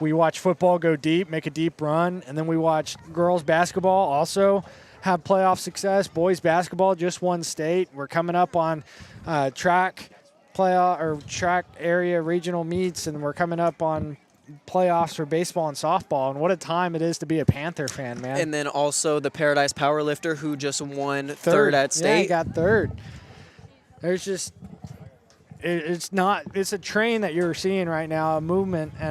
S7: we watched football go deep, make a deep run, and then we watched girls basketball also have playoff success. Boys basketball just won state. We're coming up on track area regional meets, and we're coming up on playoffs for baseball and softball. And what a time it is to be a Panther fan, man.
S5: And then also the Paradise powerlifter who just won third at state.
S7: Yeah, he got third. There's just it's a train that you're seeing right now, a movement, and